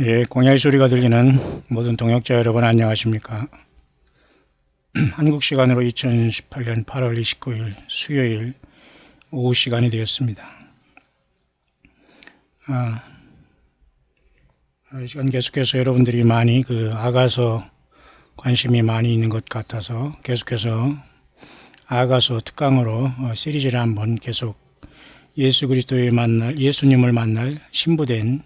예, 공야의 소리가 들리는 모든 동역자 여러분 안녕하십니까? 한국 시간으로 2018년 8월 29일 수요일 오후 시간이 되었습니다. 이 시간 계속해서 여러분들이 많이 아가서 관심이 많이 있는 것 같아서 계속해서 아가서 특강으로 시리즈를 한번 계속 예수님을 만날 신부된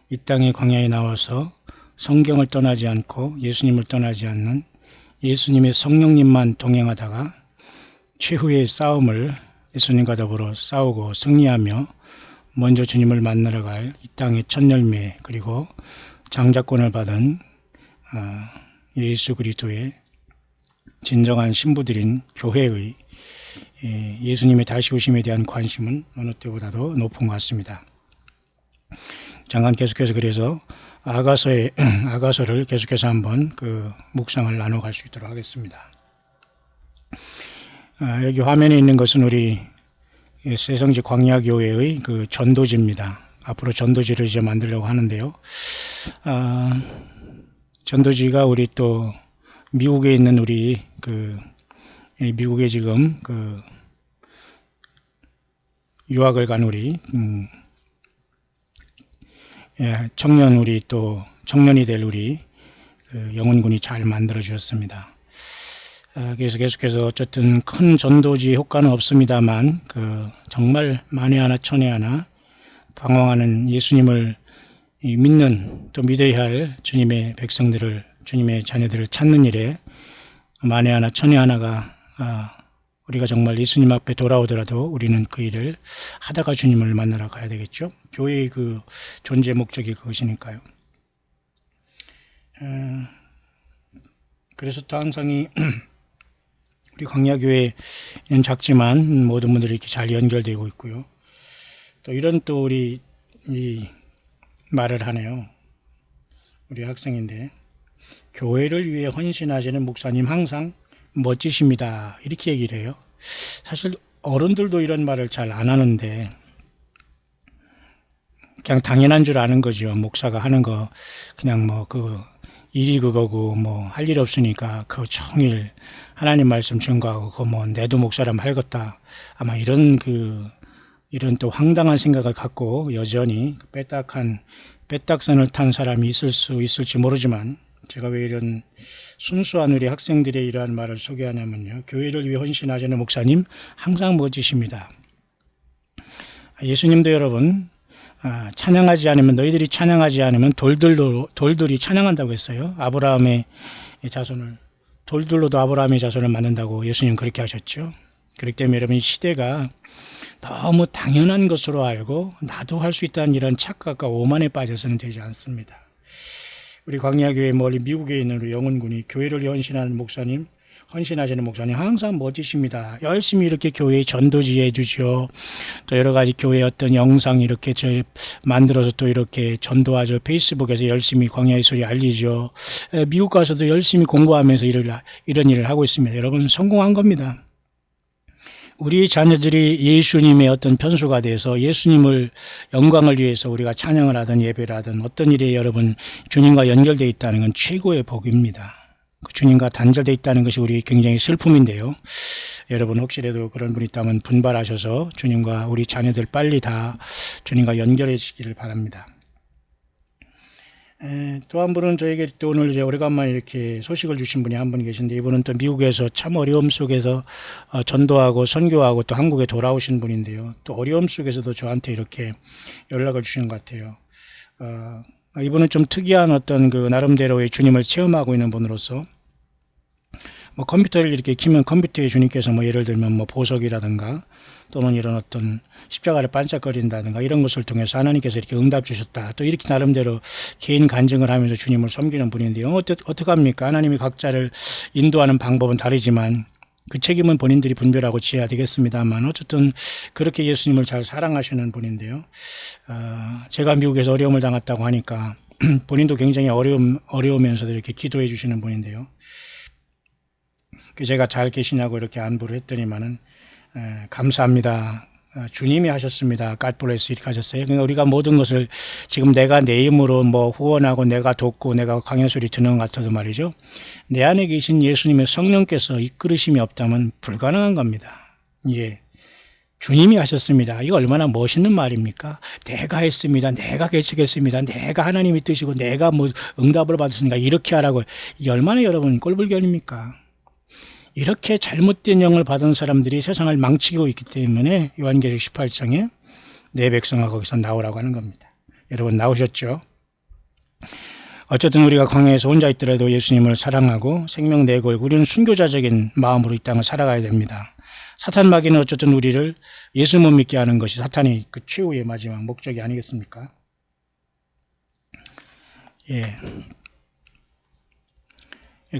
이 땅의 광야에 나와서 성경을 떠나지 않고 예수님을 떠나지 않는 예수님의 성령님만 동행하다가 최후의 싸움을 예수님과 더불어 싸우고 승리하며 먼저 주님을 만나러 갈 이 땅의 첫 열매 그리고 장자권을 받은 예수 그리스도의 진정한 신부들인 교회의 예수님의 다시 오심에 대한 관심은 어느 때보다도 높은 것 같습니다. 잠깐 계속해서 그래서 아가서를 계속해서 한번 묵상을 나눠갈 수 있도록 하겠습니다. 여기 화면에 있는 것은 우리 새성지 광야교회의 전도지입니다. 앞으로 전도지를 이제 만들려고 하는데요. 전도지가 우리 또 미국에 있는 우리 미국에 지금 유학을 간 우리 청년이 될 우리 영혼군이 잘 만들어 주셨습니다. 그래서 계속해서 어쨌든 큰 전도지 효과는 없습니다만 정말 만에 하나 천에 하나 방황하는 예수님을 믿는 또 믿어야 할 주님의 백성들을 주님의 자녀들을 찾는 일에 만에 하나 천에 하나가 우리가 정말 예수님 앞에 돌아오더라도 우리는 그 일을 하다가 주님을 만나러 가야 되겠죠. 교회의 존재 목적이 그것이니까요. 그래서 또 항상 우리 광야교회는 작지만 모든 분들이 이렇게 잘 연결되고 있고요. 또 이런 또 우리 이 말을 하네요. 우리 학생인데 교회를 위해 헌신하시는 목사님 항상 멋지십니다. 이렇게 얘기를 해요. 사실 어른들도 이런 말을 잘 안 하는데 그냥 당연한 줄 아는 거죠. 목사가 하는 거 그냥 일이 그거고 할 일 없으니까 종일 하나님 말씀 증거하고 내도 목사라면 할겠다. 아마 이런 또 황당한 생각을 갖고 여전히 빼딱선을 탄 사람이 있을 수 있을지 모르지만 제가 왜 이런 순수한 우리 학생들의 이러한 말을 소개하냐면요. 교회를 위해 헌신하시는 목사님 항상 멋지십니다. 예수님도 여러분 찬양하지 않으면 너희들이 찬양하지 않으면 돌들이 찬양한다고 했어요. 아브라함의 자손을 돌들로도 아브라함의 자손을 만든다고 예수님 그렇게 하셨죠. 그렇기 때문에 여러분 시대가 너무 당연한 것으로 알고 나도 할 수 있다는 이런 착각과 오만에 빠져서는 되지 않습니다. 우리 광야교회 멀리 미국에 있는 우리 영혼군이 교회를 헌신하시는 목사님 항상 멋지십니다. 열심히 이렇게 교회에 전도지해 주죠. 또 여러 가지 교회 어떤 영상 이렇게 만들어서 또 이렇게 전도하죠. 페이스북에서 열심히 광야의 소리 알리죠. 미국 가서도 열심히 공부하면서 이런 일을 하고 있습니다. 여러분 성공한 겁니다. 우리 자녀들이 예수님의 어떤 편수가 돼서 예수님을 영광을 위해서 우리가 찬양을 하든 예배를 하든 어떤 일에 여러분 주님과 연결되어 있다는 건 최고의 복입니다. 주님과 단절되어 있다는 것이 우리 굉장히 슬픔인데요. 여러분 혹시라도 그런 분이 있다면 분발하셔서 주님과 우리 자녀들 빨리 다 주님과 연결해 주시기를 바랍니다. 또 한 분은 저에게 또 오늘 이제 오래간만에 이렇게 소식을 주신 분이 한 분 계신데 이분은 또 미국에서 참 어려움 속에서 전도하고 선교하고 또 한국에 돌아오신 분인데요. 또 어려움 속에서도 저한테 이렇게 연락을 주신 것 같아요. 이분은 좀 특이한 어떤 나름대로의 주님을 체험하고 있는 분으로서 컴퓨터를 이렇게 키면 컴퓨터에 주님께서 예를 들면 보석이라든가 또는 이런 어떤 십자가를 반짝거린다든가 이런 것을 통해서 하나님께서 이렇게 응답 주셨다. 또 이렇게 나름대로 개인 간증을 하면서 주님을 섬기는 분인데요. 어떻게 합니까? 하나님이 각자를 인도하는 방법은 다르지만 그 책임은 본인들이 분별하고 지어야 되겠습니다만 어쨌든 그렇게 예수님을 잘 사랑하시는 분인데요. 제가 미국에서 어려움을 당했다고 하니까 본인도 굉장히 어려우면서도 이렇게 기도해 주시는 분인데요. 제가 잘 계시냐고 이렇게 안부를 했더니만은 감사합니다. 주님이 하셨습니다. God bless 이렇게 하셨어요. 그러니까 우리가 모든 것을 지금 내가 내 힘으로 뭐 후원하고 내가 돕고 내가 강연 소리 듣는 것 같아도 말이죠. 내 안에 계신 예수님의 성령께서 이끌으심이 없다면 불가능한 겁니다. 예. 주님이 하셨습니다. 이거 얼마나 멋있는 말입니까? 내가 했습니다. 내가 개척했습니다. 내가 하나님의 뜻이고 내가 뭐 응답을 받았으니까 이렇게 하라고. 이게 얼마나 여러분 꼴불견입니까? 이렇게 잘못된 영을 받은 사람들이 세상을 망치고 있기 때문에 요한계시록 18장에 내 백성아 거기서 나오라고 하는 겁니다. 여러분 나오셨죠? 어쨌든 우리가 광야에서 혼자 있더라도 예수님을 사랑하고 생명 내걸고 우리는 순교자적인 마음으로 이 땅을 살아가야 됩니다. 사탄 마귀는 어쨌든 우리를 예수 못 믿게 하는 것이 사탄이 그 최후의 마지막 목적이 아니겠습니까? 예.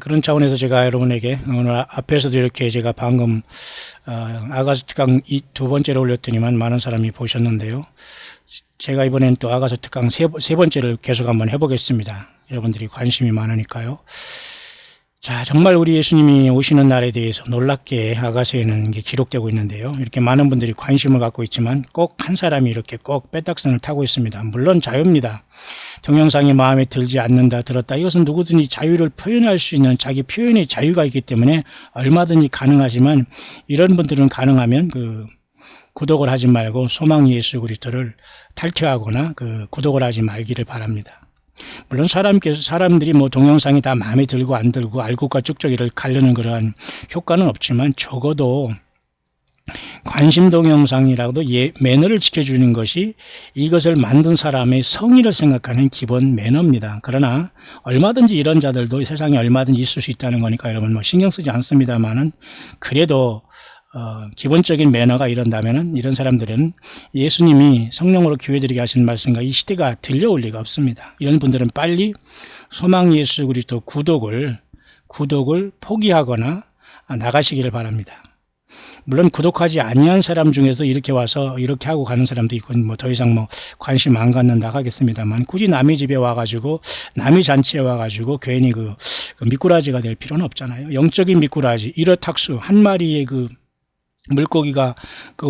그런 차원에서 제가 여러분에게 오늘 앞에서도 이렇게 제가 방금 아가서 특강 두 번째로 올렸더니만 많은 사람이 보셨는데요. 제가 이번엔 또 아가서 특강 세 번째를 계속 한번 해보겠습니다. 여러분들이 관심이 많으니까요. 자, 정말 우리 예수님이 오시는 날에 대해서 놀랍게 아가서에는 게 기록되고 있는데요. 이렇게 많은 분들이 관심을 갖고 있지만 꼭 한 사람이 이렇게 꼭 빼딱선을 타고 있습니다. 물론 자유입니다. 동영상이 마음에 들지 않는다, 들었다. 이것은 누구든지 자유를 표현할 수 있는 자기 표현의 자유가 있기 때문에 얼마든지 가능하지만 이런 분들은 가능하면 구독을 하지 말고 소망 예수 그리스도를 탈퇴하거나 구독을 하지 말기를 바랍니다. 물론 사람들이 뭐 동영상이 다 마음에 들고 안 들고 알곡과 쭉저기를 가르는 그러한 효과는 없지만 적어도 관심 동영상이라도 매너를 지켜주는 것이 이것을 만든 사람의 성의를 생각하는 기본 매너입니다. 그러나 얼마든지 이런 자들도 세상에 얼마든지 있을 수 있다는 거니까 여러분 뭐 신경 쓰지 않습니다만은 그래도 기본적인 매너가 이런다면은 이런 사람들은 예수님이 성령으로 교회들에게 하신 말씀과 이 시대가 들려올 리가 없습니다. 이런 분들은 빨리 소망 예수 그리스도 구독을 포기하거나 나가시기를 바랍니다. 물론 구독하지 아니한 사람 중에서 이렇게 와서 이렇게 하고 가는 사람도 있고 뭐 더 이상 뭐 관심 안 갖는다 하겠습니다만 굳이 남의 집에 와가지고 남의 잔치에 와가지고 괜히 그 미꾸라지가 될 필요는 없잖아요. 영적인 미꾸라지 이러탁수 한 마리의 물고기가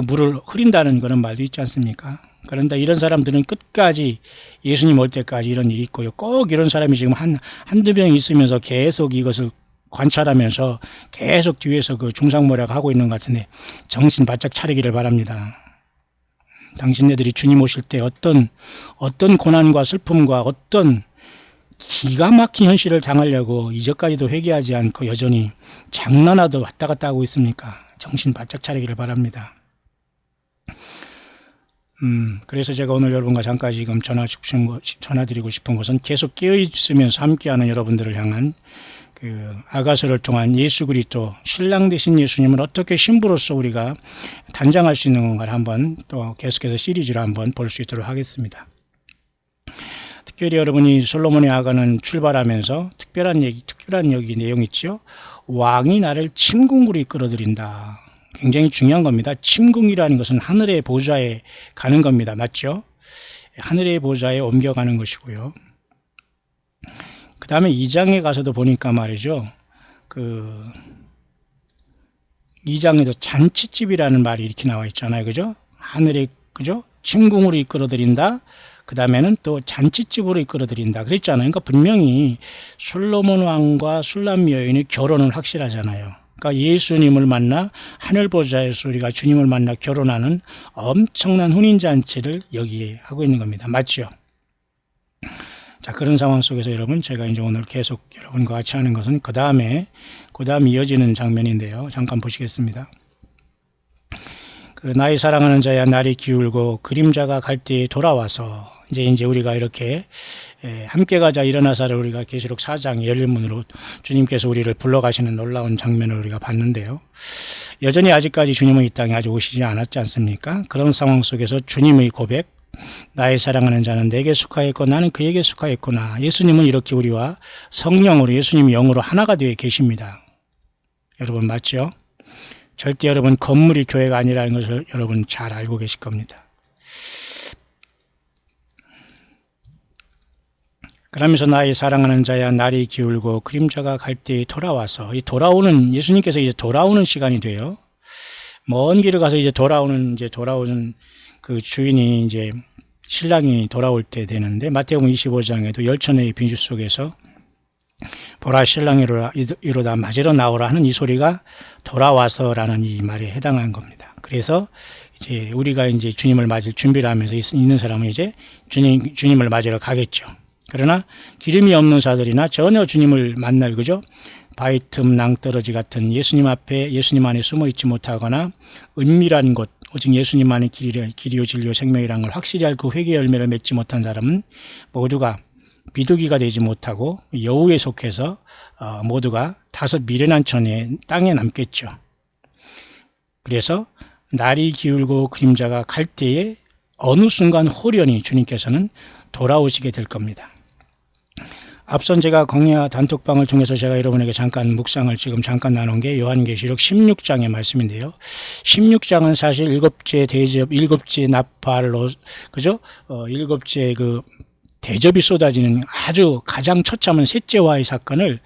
물을 흐린다는 그런 말도 있지 않습니까? 그런데 이런 사람들은 끝까지 예수님 올 때까지 이런 일이 있고요. 꼭 이런 사람이 지금 한두 명 있으면서 계속 이것을 관찰하면서 계속 뒤에서 중상모략 하고 있는 것 같은데 정신 바짝 차리기를 바랍니다. 당신네들이 주님 오실 때 어떤 고난과 슬픔과 어떤 기가 막힌 현실을 당하려고 이제까지도 회개하지 않고 여전히 장난하듯 왔다 갔다 하고 있습니까? 정신 바짝 차리기를 바랍니다. 그래서 제가 오늘 여러분과 잠깐 지금 전화드리고 싶은 것은 계속 깨어있으면서 함께하는 여러분들을 향한 아가서를 통한 예수 그리스도 신랑 되신 예수님을 어떻게 신부로서 우리가 단장할 수 있는 건가를 한번 또 계속해서 시리즈로 한번 볼 수 있도록 하겠습니다. 특별히 여러분이 솔로몬의 아가는 출발하면서 특별한 여기 내용이 있죠. 왕이 나를 침궁으로 이끌어들인다. 굉장히 중요한 겁니다. 침궁이라는 것은 하늘의 보좌에 가는 겁니다. 맞죠? 하늘의 보좌에 옮겨가는 것이고요. 그 다음에 2장에 가서도 보니까 말이죠. 2장에도 잔치집이라는 말이 이렇게 나와 있잖아요. 그죠? 하늘에, 그죠? 침궁으로 이끌어들인다. 그 다음에는 또 잔치집으로 이끌어들인다. 그랬잖아요. 그러니까 분명히 솔로몬 왕과 술람 여인의 결혼은 확실하잖아요. 그러니까 예수님을 만나 하늘 보좌에서 우리가 주님을 만나 결혼하는 엄청난 혼인잔치를 여기에 하고 있는 겁니다. 맞죠? 자, 그런 상황 속에서 여러분, 제가 이제 오늘 계속 여러분과 같이 하는 것은 그 다음에 이어지는 장면인데요. 잠깐 보시겠습니다. 나의 사랑하는 자야, 날이 기울고 그림자가 갈 때에 돌아와서 이제 우리가 이렇게 함께 가자 일어나사를 우리가 계시록 4장 열린 문으로 주님께서 우리를 불러가시는 놀라운 장면을 우리가 봤는데요. 여전히 아직까지 주님은 이 땅에 아직 오시지 않았지 않습니까? 그런 상황 속에서 주님의 고백, 나의 사랑하는 자는 내게 속하였고 나는 그에게 속하였구나. 예수님은 이렇게 우리와 성령으로 예수님이 영으로 하나가 되어 계십니다. 여러분 맞죠? 절대 여러분 건물이 교회가 아니라는 것을 여러분 잘 알고 계실 겁니다. 그러면서 나의 사랑하는 자야, 날이 기울고 그림자가 갈 때에 돌아와서 이 돌아오는 예수님께서 이제 돌아오는 시간이 돼요. 먼 길을 가서 이제 돌아오는 그 주인이 이제 신랑이 돌아올 때 되는데, 마태복음 25장에도 열천의 빈수 속에서 보라 신랑이 이로다 맞으러 나오라 하는 이 소리가 돌아와서라는 이 말에 해당한 겁니다. 그래서 이제 우리가 이제 주님을 맞을 준비를 하면서 있는 사람은 이제 주님을 맞으러 가겠죠. 그러나 기름이 없는 자들이나 전혀 주님을 만날, 그죠? 바위 틈 낭떠러지 같은 예수님 앞에, 예수님 안에 숨어 있지 못하거나 은밀한 곳, 오직 예수님만의 길이요 진리요 생명이라는 걸 확실히 알고 회개 열매를 맺지 못한 사람은 모두가 비둘기가 되지 못하고 여우에 속해서 모두가 다섯 미련한 천의 땅에 남겠죠. 그래서 날이 기울고 그림자가 갈 때에 어느 순간 호련히 주님께서는 돌아오시게 될 겁니다. 앞선 제가 광야 단톡방을 통해서 제가 여러분에게 잠깐 묵상을 지금 잠깐 나눈 게 요한계시록 16장의 말씀인데요. 16장은 사실 일곱째 대접, 일곱째 나팔로, 그죠? 일곱째 그 대접이 쏟아지는 아주 가장 처참한 셋째와의 사건을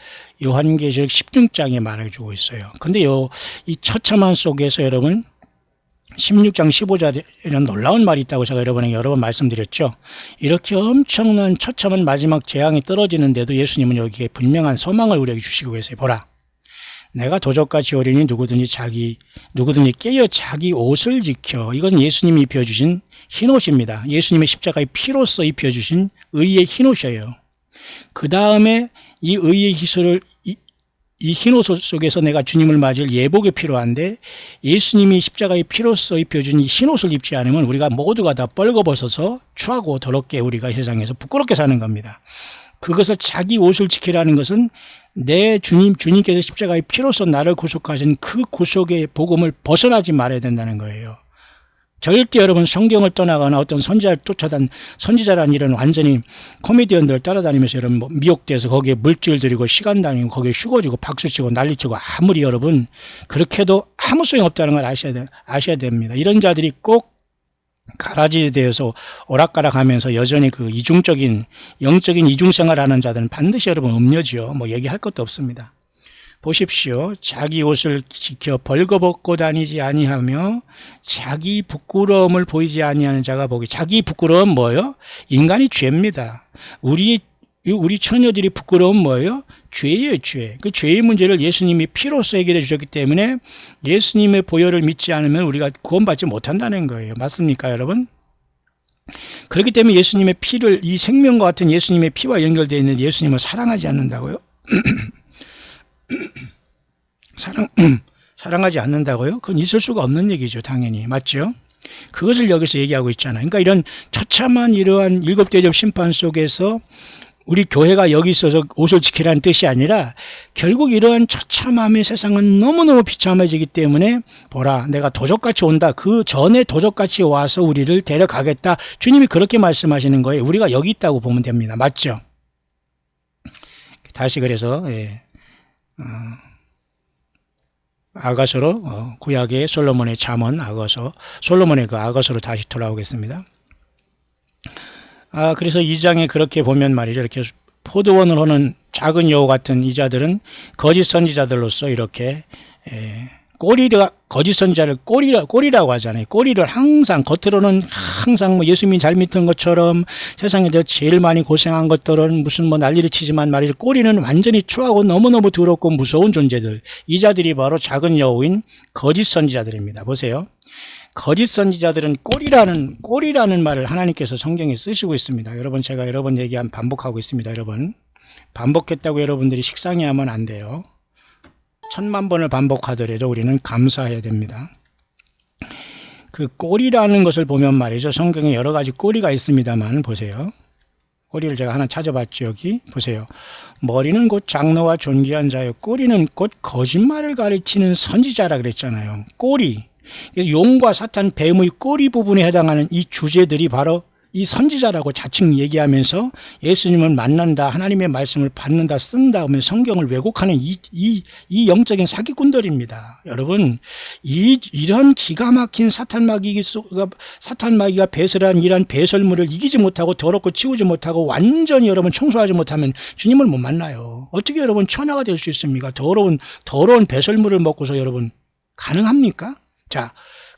요한계시록 16장에 말해주고 있어요. 근데 이 처참한 속에서 여러분 16장 15절에 이런 놀라운 말이 있다고 제가 여러분에게 여러 번 말씀드렸죠. 이렇게 엄청난 처참한 마지막 재앙이 떨어지는데도 예수님은 여기에 분명한 소망을 우리에게 주시고 계세요. 보라, 내가 도적같이 오리니 누구든지 깨어 자기 옷을 지켜. 이건 예수님이 입혀주신 흰옷입니다. 예수님의 십자가의 피로써 입혀주신 의의 흰옷이에요. 그 다음에 이 의의 이 흰옷 속에서 내가 주님을 맞을 예복이 필요한데, 예수님이 십자가의 피로써 입혀준 이 흰옷을 입지 않으면 우리가 모두가 다 뻘거벗어서 추하고 더럽게 우리가 세상에서 부끄럽게 사는 겁니다. 그것을 자기 옷을 지키라는 것은 내 주님께서 십자가의 피로써 나를 구속하신 그 구속의 복음을 벗어나지 말아야 된다는 거예요. 절대 여러분 성경을 떠나거나 어떤 선지자라는 이런 완전히 코미디언들을 따라다니면서 여러분 미혹돼서 거기에 물질 들이고 시간 다니고 거기에 휴거지고 박수치고 난리치고 아무리 여러분 그렇게 해도 아무 소용 없다는 걸 아셔야 됩니다. 이런 자들이 꼭 가라지에 대해서 오락가락하면서 여전히 그 영적인 이중생활을 하는 자들은 반드시 여러분 음녀지요. 뭐 얘기할 것도 없습니다. 보십시오. 자기 옷을 지켜 벌거벗고 다니지 아니하며 자기 부끄러움을 보이지 아니하는 자가 복이. 자기 부끄러움 뭐예요? 인간이 죄입니다. 우리 처녀들이 부끄러움 뭐예요? 죄예요, 죄. 그 죄의 문제를 예수님이 피로써 해결해 주셨기 때문에 예수님의 보혈을 믿지 않으면 우리가 구원받지 못한다는 거예요. 맞습니까, 여러분? 그렇기 때문에 예수님의 피를, 이 생명과 같은 예수님의 피와 연결되어 있는 예수님을 사랑하지 않는다고요? 사랑하지 않는다고요? 그건 있을 수가 없는 얘기죠, 당연히. 맞죠? 그것을 여기서 얘기하고 있잖아요. 그러니까 이런 처참한 이러한 일곱 대접 심판 속에서 우리 교회가 여기 있어서 옷을 지키라는 뜻이 아니라, 결국 이러한 처참함의 세상은 너무너무 비참해지기 때문에 보라, 내가 도적같이 온다. 그 전에 도적같이 와서 우리를 데려가겠다. 주님이 그렇게 말씀하시는 거예요. 우리가 여기 있다고 보면 됩니다. 맞죠? 다시 그래서 아가서로 구약의 솔로몬의 잠언 솔로몬의 그 아가서로 다시 돌아오겠습니다. 그래서 2장에 그렇게 보면 말이죠. 이렇게 포도원을 하는 작은 여우 같은 이 자들은 거짓 선지자들로서 이렇게 거짓 선지자를 꼬리라고 하잖아요. 꼬리를 항상 겉으로는 항상 뭐 예수님이 잘 믿던 것처럼 세상에서 제일 많이 고생한 것들은 무슨 뭐 난리를 치지만 말이죠. 꼬리는 완전히 추하고 너무너무 더럽고 무서운 존재들. 이 자들이 바로 작은 여우인 거짓 선지자들입니다. 보세요. 거짓 선지자들은 꼬리라는 말을 하나님께서 성경에 쓰시고 있습니다. 여러분, 제가 여러 번 반복하고 있습니다. 여러분, 반복했다고 여러분들이 식상해하면 안 돼요. 1000만 번을 반복하더라도 우리는 감사해야 됩니다. 그 꼬리라는 것을 보면 말이죠. 성경에 여러 가지 꼬리가 있습니다만 보세요. 꼬리를 제가 하나 찾아봤죠. 여기 보세요. 머리는 곧 장로와 존귀한 자요. 꼬리는 곧 거짓말을 가르치는 선지자라 그랬잖아요. 꼬리. 그래서 용과 사탄, 뱀의 꼬리 부분에 해당하는 이 주제들이 바로 이 선지자라고 자칭 얘기하면서 예수님을 만난다, 하나님의 말씀을 받는다, 쓴다 하면 성경을 왜곡하는 이 영적인 사기꾼들입니다. 여러분, 이런 기가 막힌 사탄 마귀가 배설한 이런 배설물을 이기지 못하고 더럽고 치우지 못하고 완전히 여러분 청소하지 못하면 주님을 못 만나요. 어떻게 여러분 처녀가 될 수 있습니까? 더러운 배설물을 먹고서 여러분 가능합니까? 자,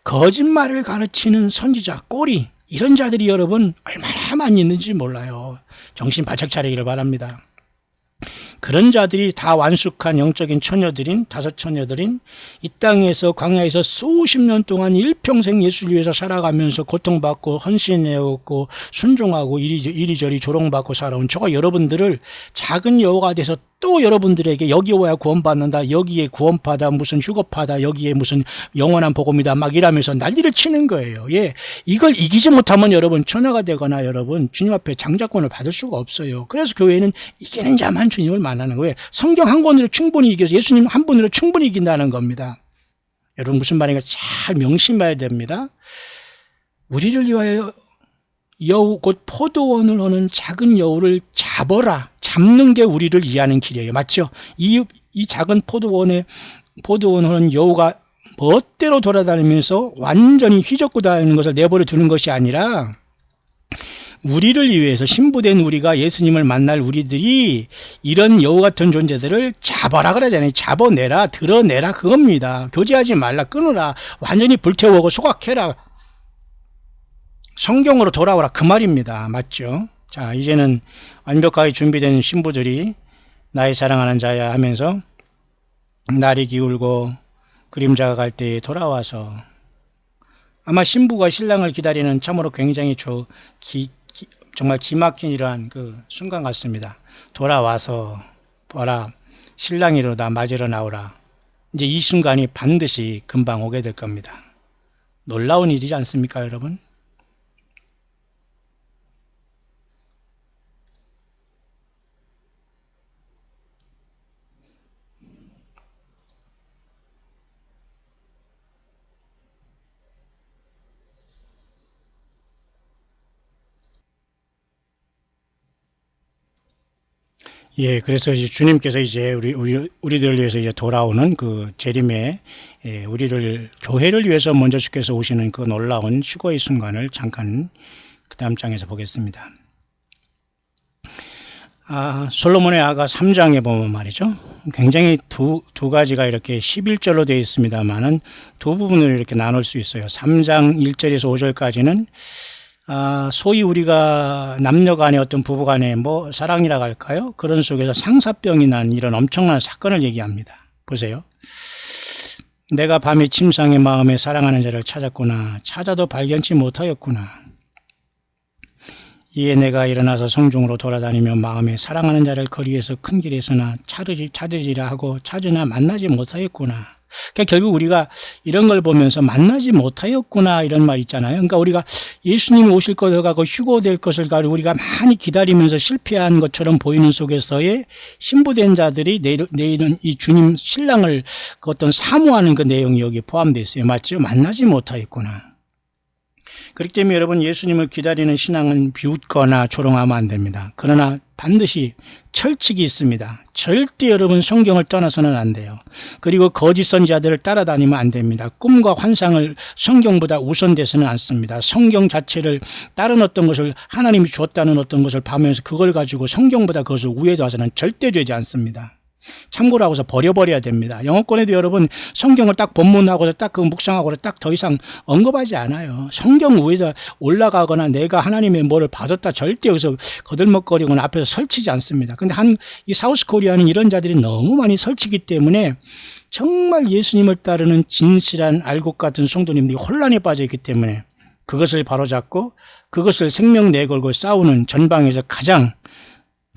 거짓말을 가르치는 선지자, 꼬리, 이런 자들이 여러분 얼마나 많이 있는지 몰라요. 정신 바짝 차리기를 바랍니다. 그런 자들이 다 완숙한 영적인 처녀들인, 다섯 처녀들인 이 땅에서 광야에서 수십 년 동안 일평생 예수를 위해서 살아가면서 고통받고 헌신해왔고 순종하고 이리저리 조롱받고 살아온 저가 여러분들을 작은 여호가 돼서 또 여러분들에게 여기 오야 구원받는다, 여기에 구원파다, 무슨 휴거파다, 여기에 무슨 영원한 복음이다 막 이러면서 난리를 치는 거예요. 예, 이걸 이기지 못하면 여러분 처녀가 되거나 여러분 주님 앞에 장자권을 받을 수가 없어요. 그래서 교회는 이기는 자만 주님을 만나는 거예요. 성경 한 권으로 충분히 이겨서 예수님 한 분으로 충분히 이긴다는 겁니다. 여러분 무슨 말인가 잘 명심해야 됩니다. 우리를 위하여 여우 곧 포도원을 오는 작은 여우를 잡아라. 잡는 게 우리를 이해하는 길이에요. 맞죠? 이 작은 포도원에 오는 여우가 멋대로 돌아다니면서 완전히 휘젓고 다니는 것을 내버려 두는 것이 아니라 우리를 위해서 신부된 우리가 예수님을 만날 우리들이 이런 여우 같은 존재들을 잡아라 그러잖아요. 잡아내라, 드러내라 그겁니다. 교제하지 말라, 끊으라, 완전히 불태우고 소각해라, 성경으로 돌아오라 그 말입니다. 맞죠? 자, 이제는 완벽하게 준비된 신부들이 나의 사랑하는 자야 하면서 날이 기울고 그림자가 갈 때에 돌아와서 아마 신부가 신랑을 기다리는 참으로 굉장히 정말 기막힌 이러한 그 순간 같습니다. 돌아와서 보라, 신랑이로다 맞으러 나오라. 이제 이 순간이 반드시 금방 오게 될 겁니다. 놀라운 일이지 않습니까, 여러분? 예, 그래서 이제 주님께서 이제 우리들을 위해서 이제 돌아오는 그 재림에, 예, 우리를, 교회를 위해서 먼저 주께서 오시는 그 놀라운 휴거의 순간을 잠깐 그 다음 장에서 보겠습니다. 솔로몬의 아가 3장에 보면 말이죠. 굉장히 두 가지가 이렇게 11절로 되어 있습니다만은 두 부분으로 이렇게 나눌 수 있어요. 3장 1절에서 5절까지는 소위 우리가 남녀 간의 어떤 부부 간의 뭐 사랑이라고 할까요? 그런 속에서 상사병이 난 이런 엄청난 사건을 얘기합니다. 보세요. 내가 밤에 침상의 마음에 사랑하는 자를 찾았구나. 찾아도 발견치 못하였구나. 이에 내가 일어나서 성중으로 돌아다니며 마음에 사랑하는 자를 거리에서 큰 길에서나 찾으지라 하고 찾으나 만나지 못하였구나. 그러니까 결국 우리가 이런 걸 보면서 만나지 못하였구나 이런 말 있잖아요. 그러니까 우리가 예수님이 오실 것을 가고 휴거될 것을 가지고 우리가 많이 기다리면서 실패한 것처럼 보이는 속에서의 신부된 자들이 내일은 이 주님 신랑을 그 어떤 사모하는 그 내용이 여기에 포함되어 있어요. 맞죠? 만나지 못하였구나. 그렇기 때문에 여러분 예수님을 기다리는 신앙은 비웃거나 조롱하면 안 됩니다. 그러나 반드시 철칙이 있습니다. 절대 여러분 성경을 떠나서는 안 돼요. 그리고 거짓 선지자들을 따라다니면 안 됩니다. 꿈과 환상을 성경보다 우선돼서는 않습니다. 성경 자체를 다른 어떤 것을 하나님이 주었다는 어떤 것을 봐면서 그걸 가지고 성경보다 그것을 우회해서는 절대 되지 않습니다. 참고로 하고서 버려버려야 됩니다. 영어권에도 여러분 성경을 딱 본문하고서 딱 그 묵상하고서 딱 더 이상 언급하지 않아요. 성경 위에서 올라가거나 내가 하나님의 뭐를 받았다 절대 여기서 거들먹거리거나 앞에서 설치지 않습니다. 근데 이 사우스 코리아는 이런 자들이 너무 많이 설치기 때문에 정말 예수님을 따르는 진실한 알곡 같은 성도님들이 혼란에 빠져 있기 때문에 그것을 바로잡고 그것을 생명 내걸고 싸우는 전방에서 가장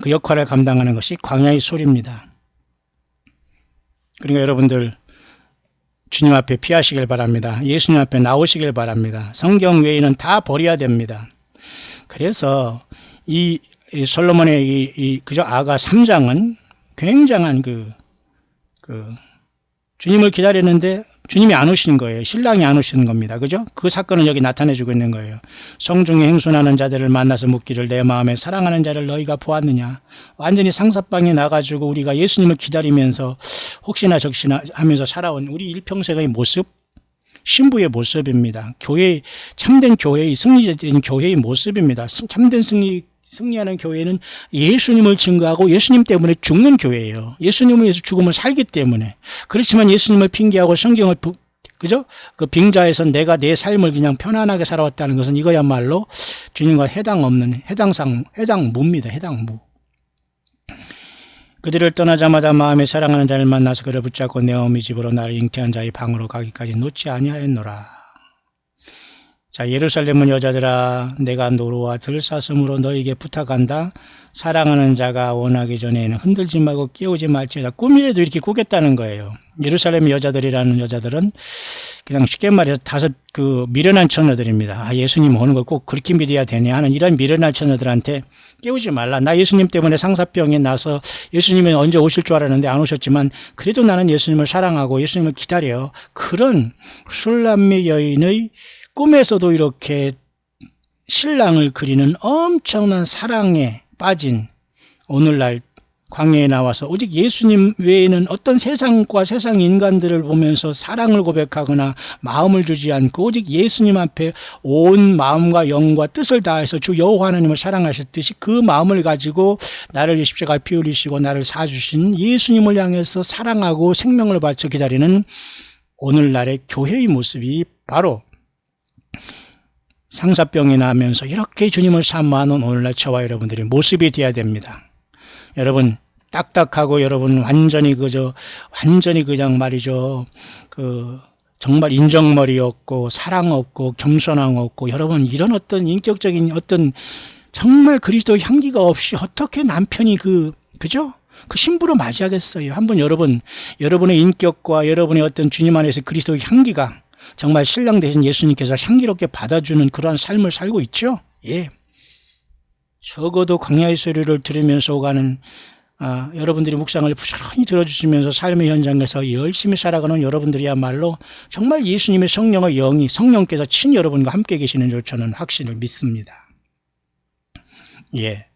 그 역할을 감당하는 것이 광야의 소리입니다. 그러니까 여러분들 주님 앞에 피하시길 바랍니다. 예수님 앞에 나오시길 바랍니다. 성경 외에는 다 버려야 됩니다. 그래서 이 솔로몬의 그저 아가 3장은 굉장한 주님을 기다렸는데 주님이 안 오신 거예요. 신랑이 안 오시는 겁니다. 그죠? 그 사건을 여기 나타내주고 있는 거예요. 성중에 행순하는 자들을 만나서 묻기를 내 마음에 사랑하는 자를 너희가 보았느냐. 완전히 상사방에 나가지고 우리가 예수님을 기다리면서 혹시나 적시나 하면서 살아온 우리 일평생의 모습, 신부의 모습입니다. 참된 교회의 승리된 교회의 모습입니다. 참된 승리하는 교회는 예수님을 증거하고 예수님 때문에 죽는 교회예요. 예수님을 위해서 죽음을 살기 때문에. 그렇지만 예수님을 핑계하고 성경을 그죠? 그 빙자에서 내가 내 삶을 그냥 편안하게 살아왔다는 것은 이거야말로 주님과 해당무입니다. 해당무. 그들을 떠나자마자 마음에 사랑하는 자를 만나서 그를 붙잡고 내 어미 집으로 나를 잉태한 자의 방으로 가기까지 놓지 아니하였노라. 자, 예루살렘은 여자들아, 내가 노루와 들사슴으로 너에게 부탁한다. 사랑하는 자가 원하기 전에는 흔들지 말고 깨우지 말지어다. 꿈이라도 이렇게 꾸겠다는 거예요. 예루살렘 여자들이라는 여자들은 그냥 쉽게 말해서 다섯 미련한 처녀들입니다. 예수님 오는 걸 꼭 그렇게 믿어야 되냐 하는 이런 미련한 처녀들한테 깨우지 말라. 나 예수님 때문에 상사병이 나서 예수님이 언제 오실 줄 알았는데 안 오셨지만 그래도 나는 예수님을 사랑하고 예수님을 기다려. 그런 술람미 여인의 꿈에서도 이렇게 신랑을 그리는 엄청난 사랑에 빠진 오늘날 광야에 나와서 오직 예수님 외에는 어떤 세상과 세상 인간들을 보면서 사랑을 고백하거나 마음을 주지 않고 오직 예수님 앞에 온 마음과 영과 뜻을 다해서 주 여호와 하나님을 사랑하셨듯이 그 마음을 가지고 나를 십자가에 피 흘리시고 나를 사주신 예수님을 향해서 사랑하고 생명을 바쳐 기다리는 오늘날의 교회의 모습이 바로 상사병이 나면서 이렇게 주님을 사모하는 오늘날 저와 여러분들의 모습이 되어야 됩니다. 여러분 딱딱하고 여러분 완전히 그냥 말이죠. 정말 인정머리 없고 사랑 없고 겸손함 없고 여러분 이런 어떤 인격적인 어떤 정말 그리스도 향기가 없이 어떻게 남편이 그죠? 그 신부로 맞이하겠어요. 한번 여러분의 인격과 여러분의 어떤 주님 안에서 그리스도의 향기가 정말 신랑 대신 예수님께서 향기롭게 받아주는 그러한 삶을 살고 있죠. 예. 적어도 광야의 소리를 들으면서 오가는 여러분들이 묵상을 부지런히 들어주시면서 삶의 현장에서 열심히 살아가는 여러분들이야말로 정말 예수님의 성령의 영이 성령께서 친히 여러분과 함께 계시는 줄 저는 확신을 믿습니다. 예.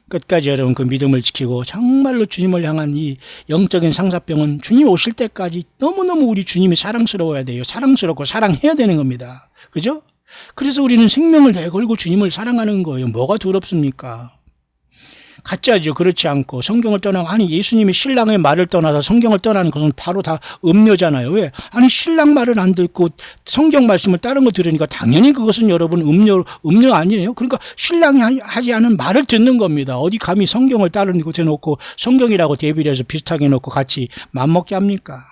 끝까지 여러분 그 믿음을 지키고 정말로 주님을 향한 이 영적인 상사병은 주님 오실 때까지 너무너무 우리 주님이 사랑스러워야 돼요. 사랑스럽고 사랑해야 되는 겁니다. 그죠? 그래서 우리는 생명을 내걸고 주님을 사랑하는 거예요. 뭐가 두렵습니까? 가짜죠. 그렇지 않고 성경을 떠나고 아니 예수님이 신랑의 말을 떠나서 성경을 떠나는 것은 바로 다 음료잖아요. 왜? 아니 신랑 말을 안 듣고 성경 말씀을 다른 거 들으니까 당연히 그것은 여러분 음료 아니에요. 그러니까 신랑이 하지 않은 말을 듣는 겁니다. 어디 감히 성경을 다른 곳에 놓고 성경이라고 대비를 해서 비슷하게 놓고 같이 맘먹게 합니까?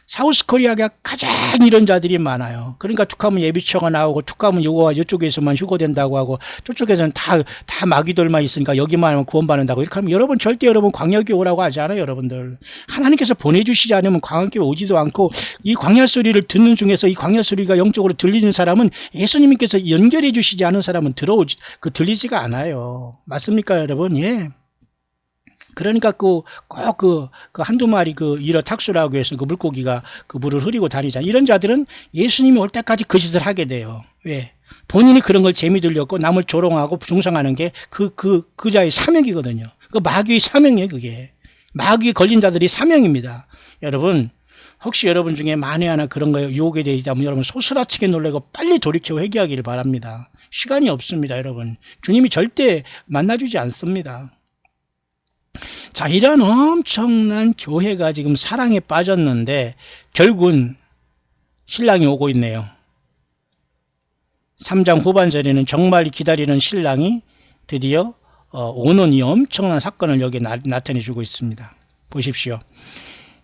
사우스코리아가 가장 이런 자들이 많아요. 그러니까 툭하면 예비처가 나오고 툭하면 요거와 이쪽에서만 휴거된다고 하고 저쪽에서는 다 마귀들만 있으니까 여기만 하면 구원받는다고 이렇게 하면 여러분 절대 여러분 광야교회 오라고 하지 않아요. 여러분들 하나님께서 보내주시지 않으면 광야교회 오지도 않고 이 광야 소리를 듣는 중에서 이 광야 소리가 영적으로 들리는 사람은 예수님께서 연결해 주시지 않은 사람은 들리지가 않아요. 맞습니까 여러분? 예. 그러니까 한두 마리 이러 탁수라고 해서 그 물고기가 그 물을 흐리고 다니잖아. 이런 자들은 예수님이 올 때까지 그 짓을 하게 돼요. 왜? 본인이 그런 걸 재미 들렸고 남을 조롱하고 중상하는 게 그 자의 사명이거든요. 그 마귀의 사명이에요, 그게. 마귀에 걸린 자들이 사명입니다. 여러분, 혹시 여러분 중에 만에 하나 그런 거에 유혹에 되자면 여러분 소스라치게 놀라고 빨리 돌이켜 회개하기를 바랍니다. 시간이 없습니다, 여러분. 주님이 절대 만나주지 않습니다. 자, 이런 엄청난 교회가 지금 사랑에 빠졌는데 결국은 신랑이 오고 있네요. 3장 후반절에는 정말 기다리는 신랑이 드디어 오는 이 엄청난 사건을 여기에 나타내 주고 있습니다. 보십시오.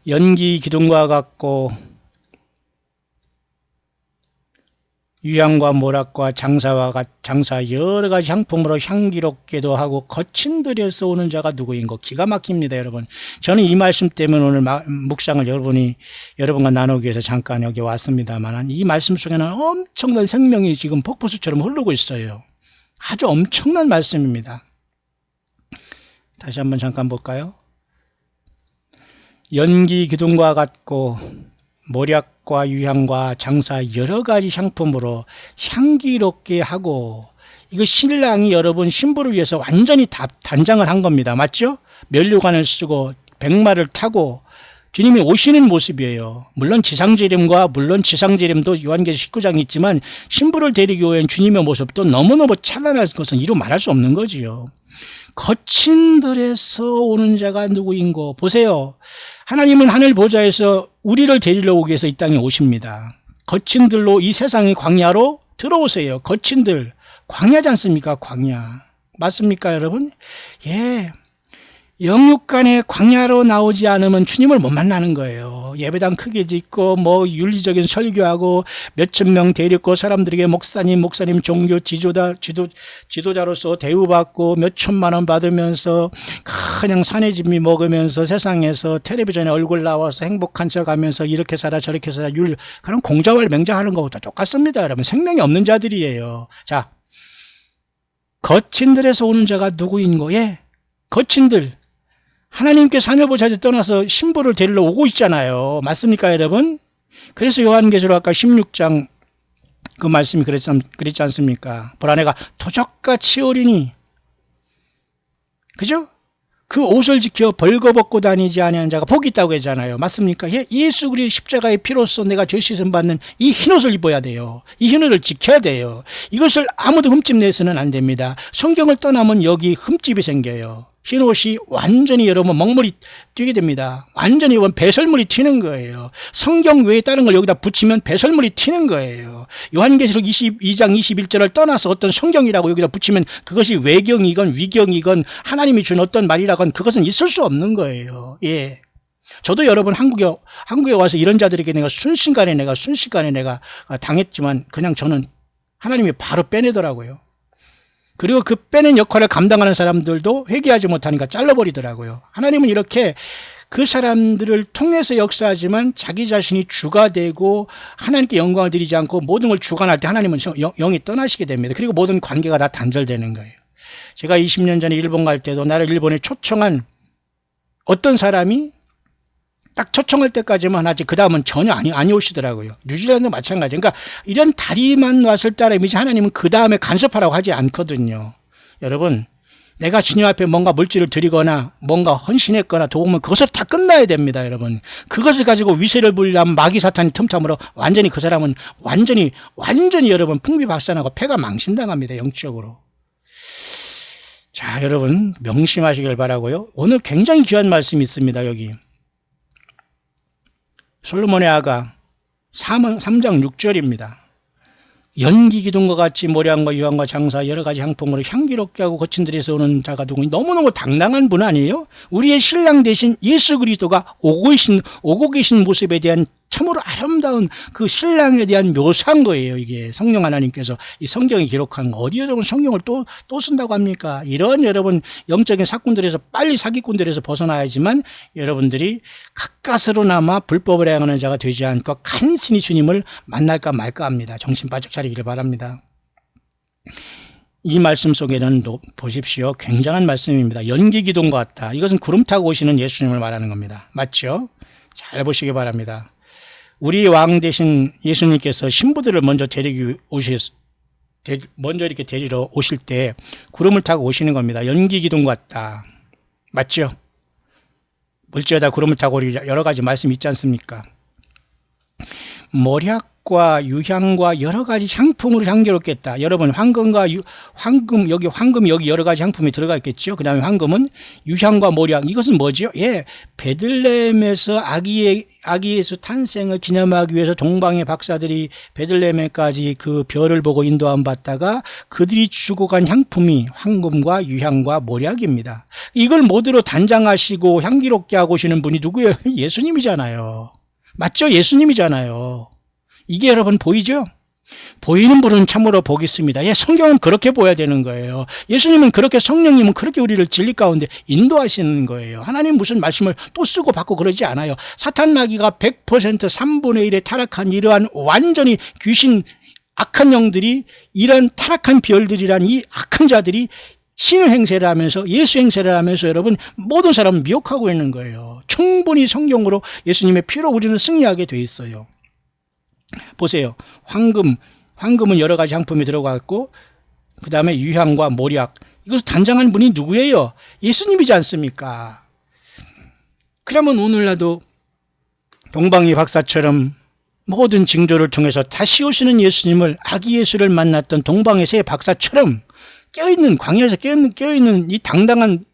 연기 기둥과 같고 유향과 모락과 장사 여러 가지 향품으로 향기롭게도 하고 거친 들에서 오는 자가 누구인고 기가 막힙니다, 여러분. 저는 이 말씀 때문에 오늘 묵상을 여러분과 나누기 위해서 잠깐 여기 왔습니다만 이 말씀 속에는 엄청난 생명이 지금 폭포수처럼 흐르고 있어요. 아주 엄청난 말씀입니다. 다시 한번 잠깐 볼까요? 연기 기둥과 같고 모략과 유향과 장사 여러 가지 향품으로 향기롭게 하고 이거 신랑이 여러분 신부를 위해서 완전히 단장을 한 겁니다. 맞죠? 면류관을 쓰고 백마를 타고 주님이 오시는 모습이에요. 물론 지상재림과 물론 지상재림도 요한계시록 19장이 있지만 신부를 데리기 위한 주님의 모습도 너무너무 찬란할 것은 이루 말할 수 없는 거지요. 거친 들에서 오는 자가 누구인고 보세요. 하나님은 하늘 보좌에서 우리를 데리러 오기 위해서 이 땅에 오십니다. 거친들로 이 세상의 광야로 들어오세요. 거친들. 광야지 않습니까? 광야. 맞습니까, 여러분? 예. 영육간의 광야로 나오지 않으면 주님을 못 만나는 거예요. 예배당 크게 짓고 뭐 윤리적인 설교하고 몇천 명 데리고 사람들에게 목사님 종교 지도자로서 대우받고 몇 천만 원 받으면서 그냥 사내 진미 먹으면서 세상에서 텔레비전에 얼굴 나와서 행복한 척하면서 이렇게 살아 저렇게 살아 그런 공자왈 맹자하는 것보다 똑같습니다. 여러분 생명이 없는 자들이에요. 자, 거친들에서 오는 자가 누구인고? 예, 거친들. 하나님께서 하늘보좌에서 떠나서 신부를 데리러 오고 있잖아요. 맞습니까, 여러분? 그래서 요한계시록 아까 16장 그 말씀이 그랬지 않습니까? 보라내가 도적같이 오리니, 그죠? 그 옷을 지켜 벌거벗고 다니지 아니하는 자가 복이 있다고 했잖아요. 맞습니까? 예, 예수 그리스도의 십자가의 피로써 내가 죄 씻음 받는 이 흰옷을 입어야 돼요. 이 흰옷을 지켜야 돼요. 이것을 아무도 흠집내서는 안 됩니다. 성경을 떠나면 여기 흠집이 생겨요. 흰옷이 완전히 여러분 먹물이 튀게 됩니다. 완전히 배설물이 튀는 거예요. 성경 외에 다른 걸 여기다 붙이면 배설물이 튀는 거예요. 요한계시록 22장 21절을 떠나서 어떤 성경이라고 여기다 붙이면 그것이 외경이건 위경이건 하나님이 준 어떤 말이라건 그것은 있을 수 없는 거예요. 예. 저도 여러분 한국에 와서 이런 자들에게 내가 순식간에 내가 당했지만 그냥 저는 하나님이 바로 빼내더라고요. 그리고 그 빼낸 역할을 감당하는 사람들도 회개하지 못하니까 잘라버리더라고요. 하나님은 이렇게 그 사람들을 통해서 역사하지만 자기 자신이 주가 되고 하나님께 영광을 드리지 않고 모든 걸 주관할 때 하나님은 영이 떠나시게 됩니다. 그리고 모든 관계가 다 단절되는 거예요. 제가 20년 전에 일본 갈 때도 나를 일본에 초청한 어떤 사람이 딱 초청할 때까지만 하지 그 다음은 전혀 아니 오시더라고요. 뉴질랜드 마찬가지. 그러니까 이런 다리만 왔을 따름이지 하나님은 그 다음에 간섭하라고 하지 않거든요. 여러분, 내가 주님 앞에 뭔가 물질을 드리거나 뭔가 헌신했거나 도우면 그것을 다 끝나야 됩니다. 여러분, 그것을 가지고 위세를 부리려면 마귀 사탄이 틈탐으로 완전히 그 사람은 완전히 여러분 풍비박산하고 패가 망신당합니다. 영적으로. 자, 여러분 명심하시길 바라고요. 오늘 굉장히 귀한 말씀이 있습니다. 여기 솔로몬의 아가 3장 6절입니다. 연기 기둥과 같이 모량과 유황과 장사 여러 가지 향품으로 향기롭게 하고 거친들에서 오는 자가 누구니? 너무너무 당당한 분 아니에요? 우리의 신랑 대신 예수 그리스도가 오고 계신 모습에 대한 참으로 아름다운 그 신랑에 대한 묘사한 거예요. 이게 성령 하나님께서 이 성경에 기록한 거. 어디에 여러분 성경을 또 쓴다고 합니까? 이런 여러분 영적인 사꾼들에서 빨리 사기꾼들에서 벗어나야지만 여러분들이 가까스로나마 불법을 행하는 자가 되지 않고 간신히 주님을 만날까 말까 합니다. 정신 바짝 차리기를 바랍니다. 이 말씀 속에는 보십시오. 굉장한 말씀입니다. 연기 기둥 같다. 이것은 구름 타고 오시는 예수님을 말하는 겁니다. 맞죠? 잘 보시기 바랍니다. 우리 왕 대신 예수님께서 신부들을 먼저 이렇게 데리러 오실 때 구름을 타고 오시는 겁니다. 연기 기둥 같다. 맞죠? 물질에다 구름을 타고 오리라 여러 가지 말씀 있지 않습니까? 모략과 유향과 여러 가지 향품으로 향기롭게 했다. 여러분 황금이 여기 여러 가지 향품이 들어가 있겠죠. 그 다음에 황금은 유향과 모략. 이것은 뭐죠? 예, 베들레헴에서 아기 예수 탄생을 기념하기 위해서 동방의 박사들이 베들레헴에까지 그 별을 보고 인도함 받다가 그들이 주고 간 향품이 황금과 유향과 모략입니다. 이걸 모두로 단장하시고 향기롭게 하고 오시는 분이 누구예요? 예수님이잖아요. 맞죠? 예수님이잖아요. 이게 여러분 보이죠? 보이는 분은 참으로 복이 있습니다. 예, 성경은 그렇게 보여야 되는 거예요. 예수님은 그렇게, 성령님은 그렇게 우리를 진리 가운데 인도하시는 거예요. 하나님 무슨 말씀을 또 쓰고 받고 그러지 않아요. 사탄 마귀가 100% 3분의 1에 타락한 이러한 완전히 귀신 악한 영들이, 이런 타락한 비열들이란 이 악한 자들이 신의 행세를 하면서, 예수 행세를 하면서 여러분 모든 사람을 미혹하고 있는 거예요. 충분히 성경으로 예수님의 피로 우리는 승리하게 돼 있어요. 보세요. 황금은 여러 가지 향품이 들어가 있고, 그 다음에 유향과 모략, 이것을 단장한 분이 누구예요? 예수님이지 않습니까? 그러면 오늘날도 동방의 박사처럼 모든 징조를 통해서 다시 오시는 예수님을, 아기 예수를 만났던 동방의 새 박사처럼 깨어있는, 광야에서 깨어있는 이 당당한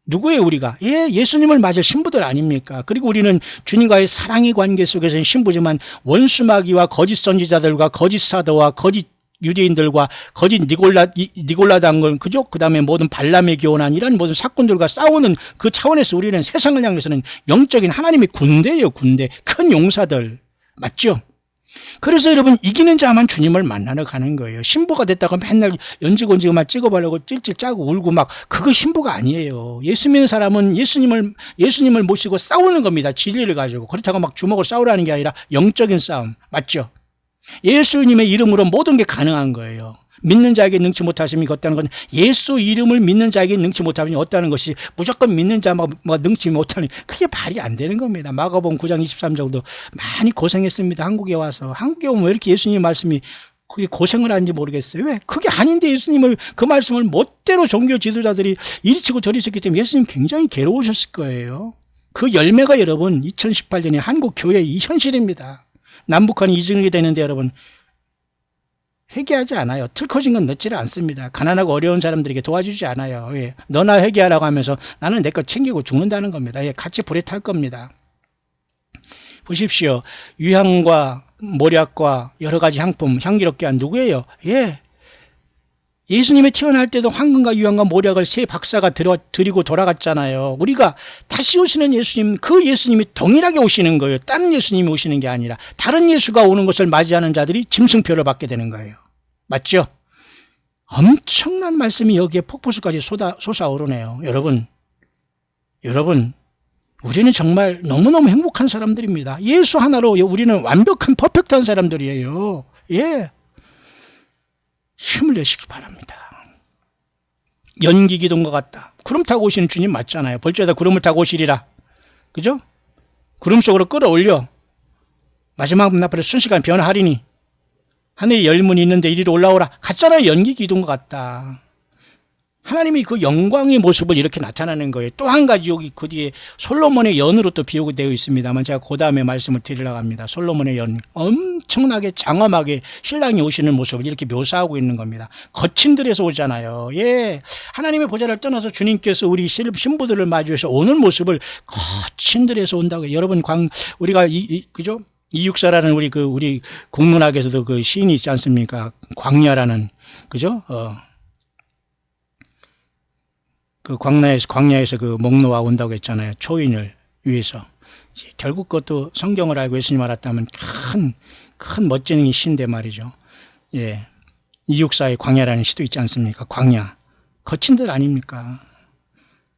누구예요, 우리가? 예수님을 맞을 신부들 아닙니까? 그리고 우리는 주님과의 사랑의 관계 속에서는 신부지만 원수마귀와 거짓 선지자들과 거짓 사도와 거짓 유대인들과 거짓 니골라당을 그죠? 그다음에 모든 발람의 교훈한 이런 모든 사건들과 싸우는 그 차원에서 우리는 세상을 향해서는 영적인 하나님의 군대예요, 군대. 큰 용사들. 맞죠? 그래서 여러분 이기는 자만 주님을 만나러 가는 거예요. 신부가 됐다고 맨날 연지곤지만 찍어보려고 찔찔 짜고 울고 막 그거 신부가 아니에요. 예수 믿는 사람은 예수님을 모시고 싸우는 겁니다. 진리를 가지고. 그렇다고 막 주먹을 싸우라는 게 아니라 영적인 싸움. 맞죠? 예수님의 이름으로 모든 게 가능한 거예요. 믿는 자에게 능치 못하심이 없다는 건 예수 이름을 믿는 자에게 능치 못하심이 없다는 것이 무조건 믿는 자만 능치 못하는 그게 말이 안 되는 겁니다. 마가복음 9장 23절도 많이 고생했습니다. 한국에 와서. 한국에 오면 왜 이렇게 예수님 말씀이 그게 고생을 하는지 모르겠어요. 왜? 그게 아닌데 예수님을 그 말씀을 멋대로 종교 지도자들이 이리치고 저리쳤기 때문에 예수님 굉장히 괴로우셨을 거예요. 그 열매가 여러분 2018년에 한국 교회의 이 현실입니다. 남북한이 이중이 되는데 여러분 회개하지 않아요. 틀 커진 건 넣지를 않습니다. 가난하고 어려운 사람들에게 도와주지 않아요. 예. 너나 회개하라고 하면서 나는 내 거 챙기고 죽는다는 겁니다. 예. 같이 불에 탈 겁니다. 보십시오. 유향과 모략과 여러 가지 향품 향기롭게 한 누구예요? 예수님이 태어날 때도 황금과 유향과 모략을 세 박사가 드리고 돌아갔잖아요. 우리가 다시 오시는 예수님, 그 예수님이 동일하게 오시는 거예요. 다른 예수님이 오시는 게 아니라 다른 예수가 오는 것을 맞이하는 자들이 짐승표를 받게 되는 거예요. 맞죠? 엄청난 말씀이 여기에 폭포수까지 솟아오르네요. 여러분, 우리는 정말 너무너무 행복한 사람들입니다. 예수 하나로 우리는 완벽한 퍼펙트한 사람들이에요. 힘을 내시기 바랍니다. 연기 기둥과 같다. 구름 타고 오시는 주님 맞잖아요. 벌주에다 구름을 타고 오시리라. 그죠? 구름 속으로 끌어올려. 마지막 앞에 순식간 변화하리니 하늘에 열문이 있는데 이리로 올라오라. 같잖아요. 연기 기둥과 같다. 하나님이 그 영광의 모습을 이렇게 나타나는 거예요. 또 한 가지 여기 그 뒤에 솔로몬의 연으로 또 비유가 되어 있습니다만 제가 그 다음에 말씀을 드리려고 합니다. 솔로몬의 연. 엄청나게 장엄하게 신랑이 오시는 모습을 이렇게 묘사하고 있는 겁니다. 거친 들에서 오잖아요. 하나님의 보좌를 떠나서 주님께서 우리 신부들을 마주해서 오는 모습을 거친 들에서 온다고. 여러분 우리가 그죠? 이육사라는 우리 국문학에서도 그 시인이 있지 않습니까? 광야라는 그죠? 그 광야에서 그 목노아 온다고 했잖아요. 초인을 위해서. 결국 그것도 성경을 알고 예수님 알았다면 큰 멋진 시인데 말이죠. 이육사의 광야라는 시도 있지 않습니까? 광야. 거친 들 아닙니까?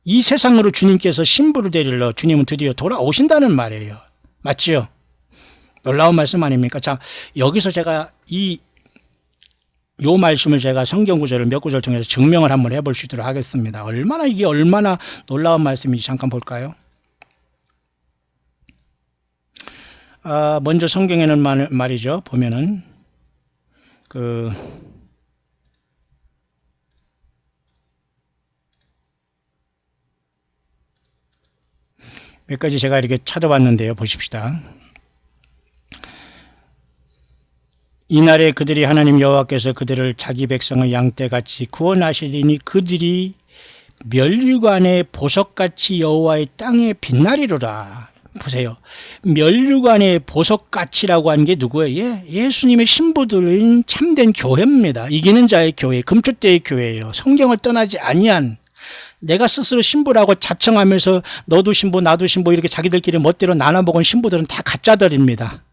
이 세상으로 주님께서 신부를 데리러 주님은 드디어 돌아오신다는 말이에요. 맞지요? 놀라운 말씀 아닙니까? 자, 여기서 제가 요 말씀을 제가 성경 구절을 몇 구절 통해서 증명을 한번 해볼 수 있도록 하겠습니다. 이게 얼마나 놀라운 말씀인지 잠깐 볼까요? 먼저 성경에는 말이죠. 보면은 몇 가지 제가 이렇게 찾아봤는데요. 보십시다. 이날에 그들이 하나님 여호와께서 그들을 자기 백성의 양떼같이 구원하시리니 그들이 면류관의 보석같이 여호와의 땅에 빛나리로라. 보세요. 면류관의 보석같이라고 한 게 누구예요? 예수님의 신부들인 참된 교회입니다. 이기는 자의 교회, 금초대의 교회예요. 성경을 떠나지 아니한 내가 스스로 신부라고 자청하면서 너도 신부 나도 신부 이렇게 자기들끼리 멋대로 나눠먹은 신부들은 다 가짜들입니다.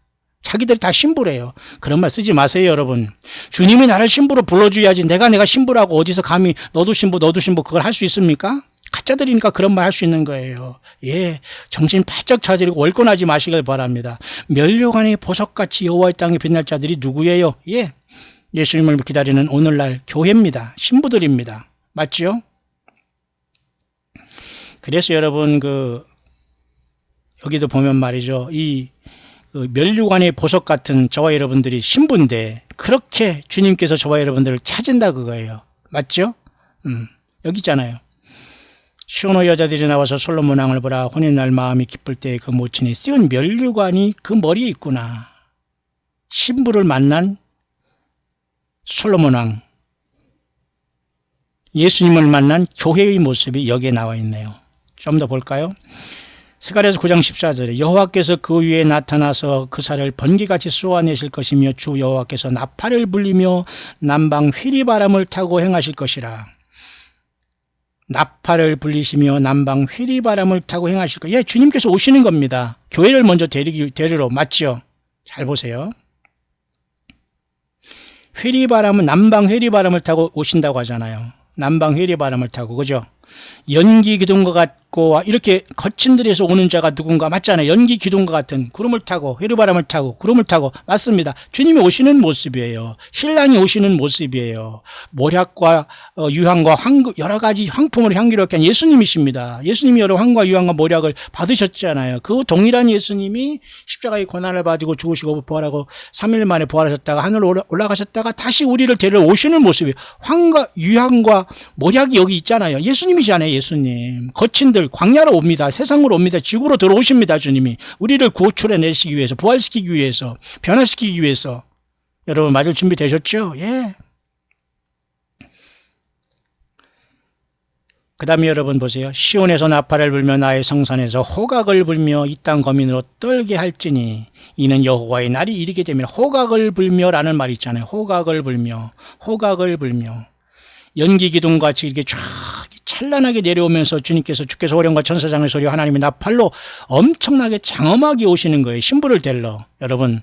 자기들이 다 신부래요. 그런 말 쓰지 마세요, 여러분. 주님이 나를 신부로 불러줘야지 내가 신부라고 어디서 감히 너도 신부 그걸 할 수 있습니까? 가짜들이니까 그런 말 할 수 있는 거예요. 정신 바짝 차리고 월권하지 마시길 바랍니다. 면류관의 보석같이 여호와의 땅에 빛날 자들이 누구예요? 예수님을 기다리는 오늘날 교회입니다. 신부들입니다. 맞죠? 그래서 여러분 여기도 보면 말이죠. 면류관의 보석 같은 저와 여러분들이 신부인데 그렇게 주님께서 저와 여러분들을 찾은다 그거예요. 맞죠? 여기 있잖아요. 시온의 여자들이 나와서 솔로몬 왕을 보라. 혼인날 마음이 기쁠 때 그 모친이 씌운 면류관이 그 머리에 있구나. 신부를 만난 솔로몬 왕, 예수님을 만난 교회의 모습이 여기에 나와 있네요. 좀 더 볼까요? 스가랴서 9장 14절에 여호와께서 그 위에 나타나서 그 살을 번개같이 쏘아내실 것이며 주 여호와께서 나팔을 불리며 남방 휘리바람을 타고 행하실 것이라. 나팔을 불리시며 남방 휘리바람을 타고 행하실 것. 예, 주님께서 오시는 겁니다. 교회를 먼저 데리러. 맞죠? 잘 보세요. 휘리바람은 남방 휘리바람을 타고 오신다고 하잖아요. 남방 휘리바람을 타고, 그죠? 연기 기둥과 같고 이렇게 거친 들에서 오는 자가 누군가 맞잖아요. 연기 기둥과 같은 구름을 타고 휘리바람을 타고 구름을 타고 맞습니다. 주님이 오시는 모습이에요. 신랑이 오시는 모습이에요. 모략과 유황과 여러 가지 황품으로 향기롭게 한 예수님이십니다. 예수님이 여러 황과 유황과 모략을 받으셨잖아요. 그 동일한 예수님이 십자가의 고난을 받고 죽으시고 부활하고 3일 만에 부활하셨다가 하늘로 올라가셨다가 다시 우리를 데리러 오시는 모습이에요. 황과 유황과 모략이 여기 있잖아요. 예수님이잖아요. 예수님. 거친들 광야로 옵니다. 세상으로 옵니다. 지구로 들어오십니다. 주님이 우리를 구출해내시기 위해서, 부활시키기 위해서, 변화시키기 위해서. 여러분 맞을 준비 되셨죠? 예. 그 다음에 여러분 보세요. 시온에서 나팔을 불며 나의 성산에서 호각을 불며 이 땅 거민으로 떨게 할지니 이는 여호와의 날이 이르게 되면 호각을 불며라는 말이 있잖아요. 호각을 불며, 호각을 불며. 연기 기둥같이 이렇게 쫙 찬란하게 내려오면서 주께서 호령과 천사장의 소리 하나님의 나팔로 엄청나게 장엄하게 오시는 거예요. 신부를 데리러. 여러분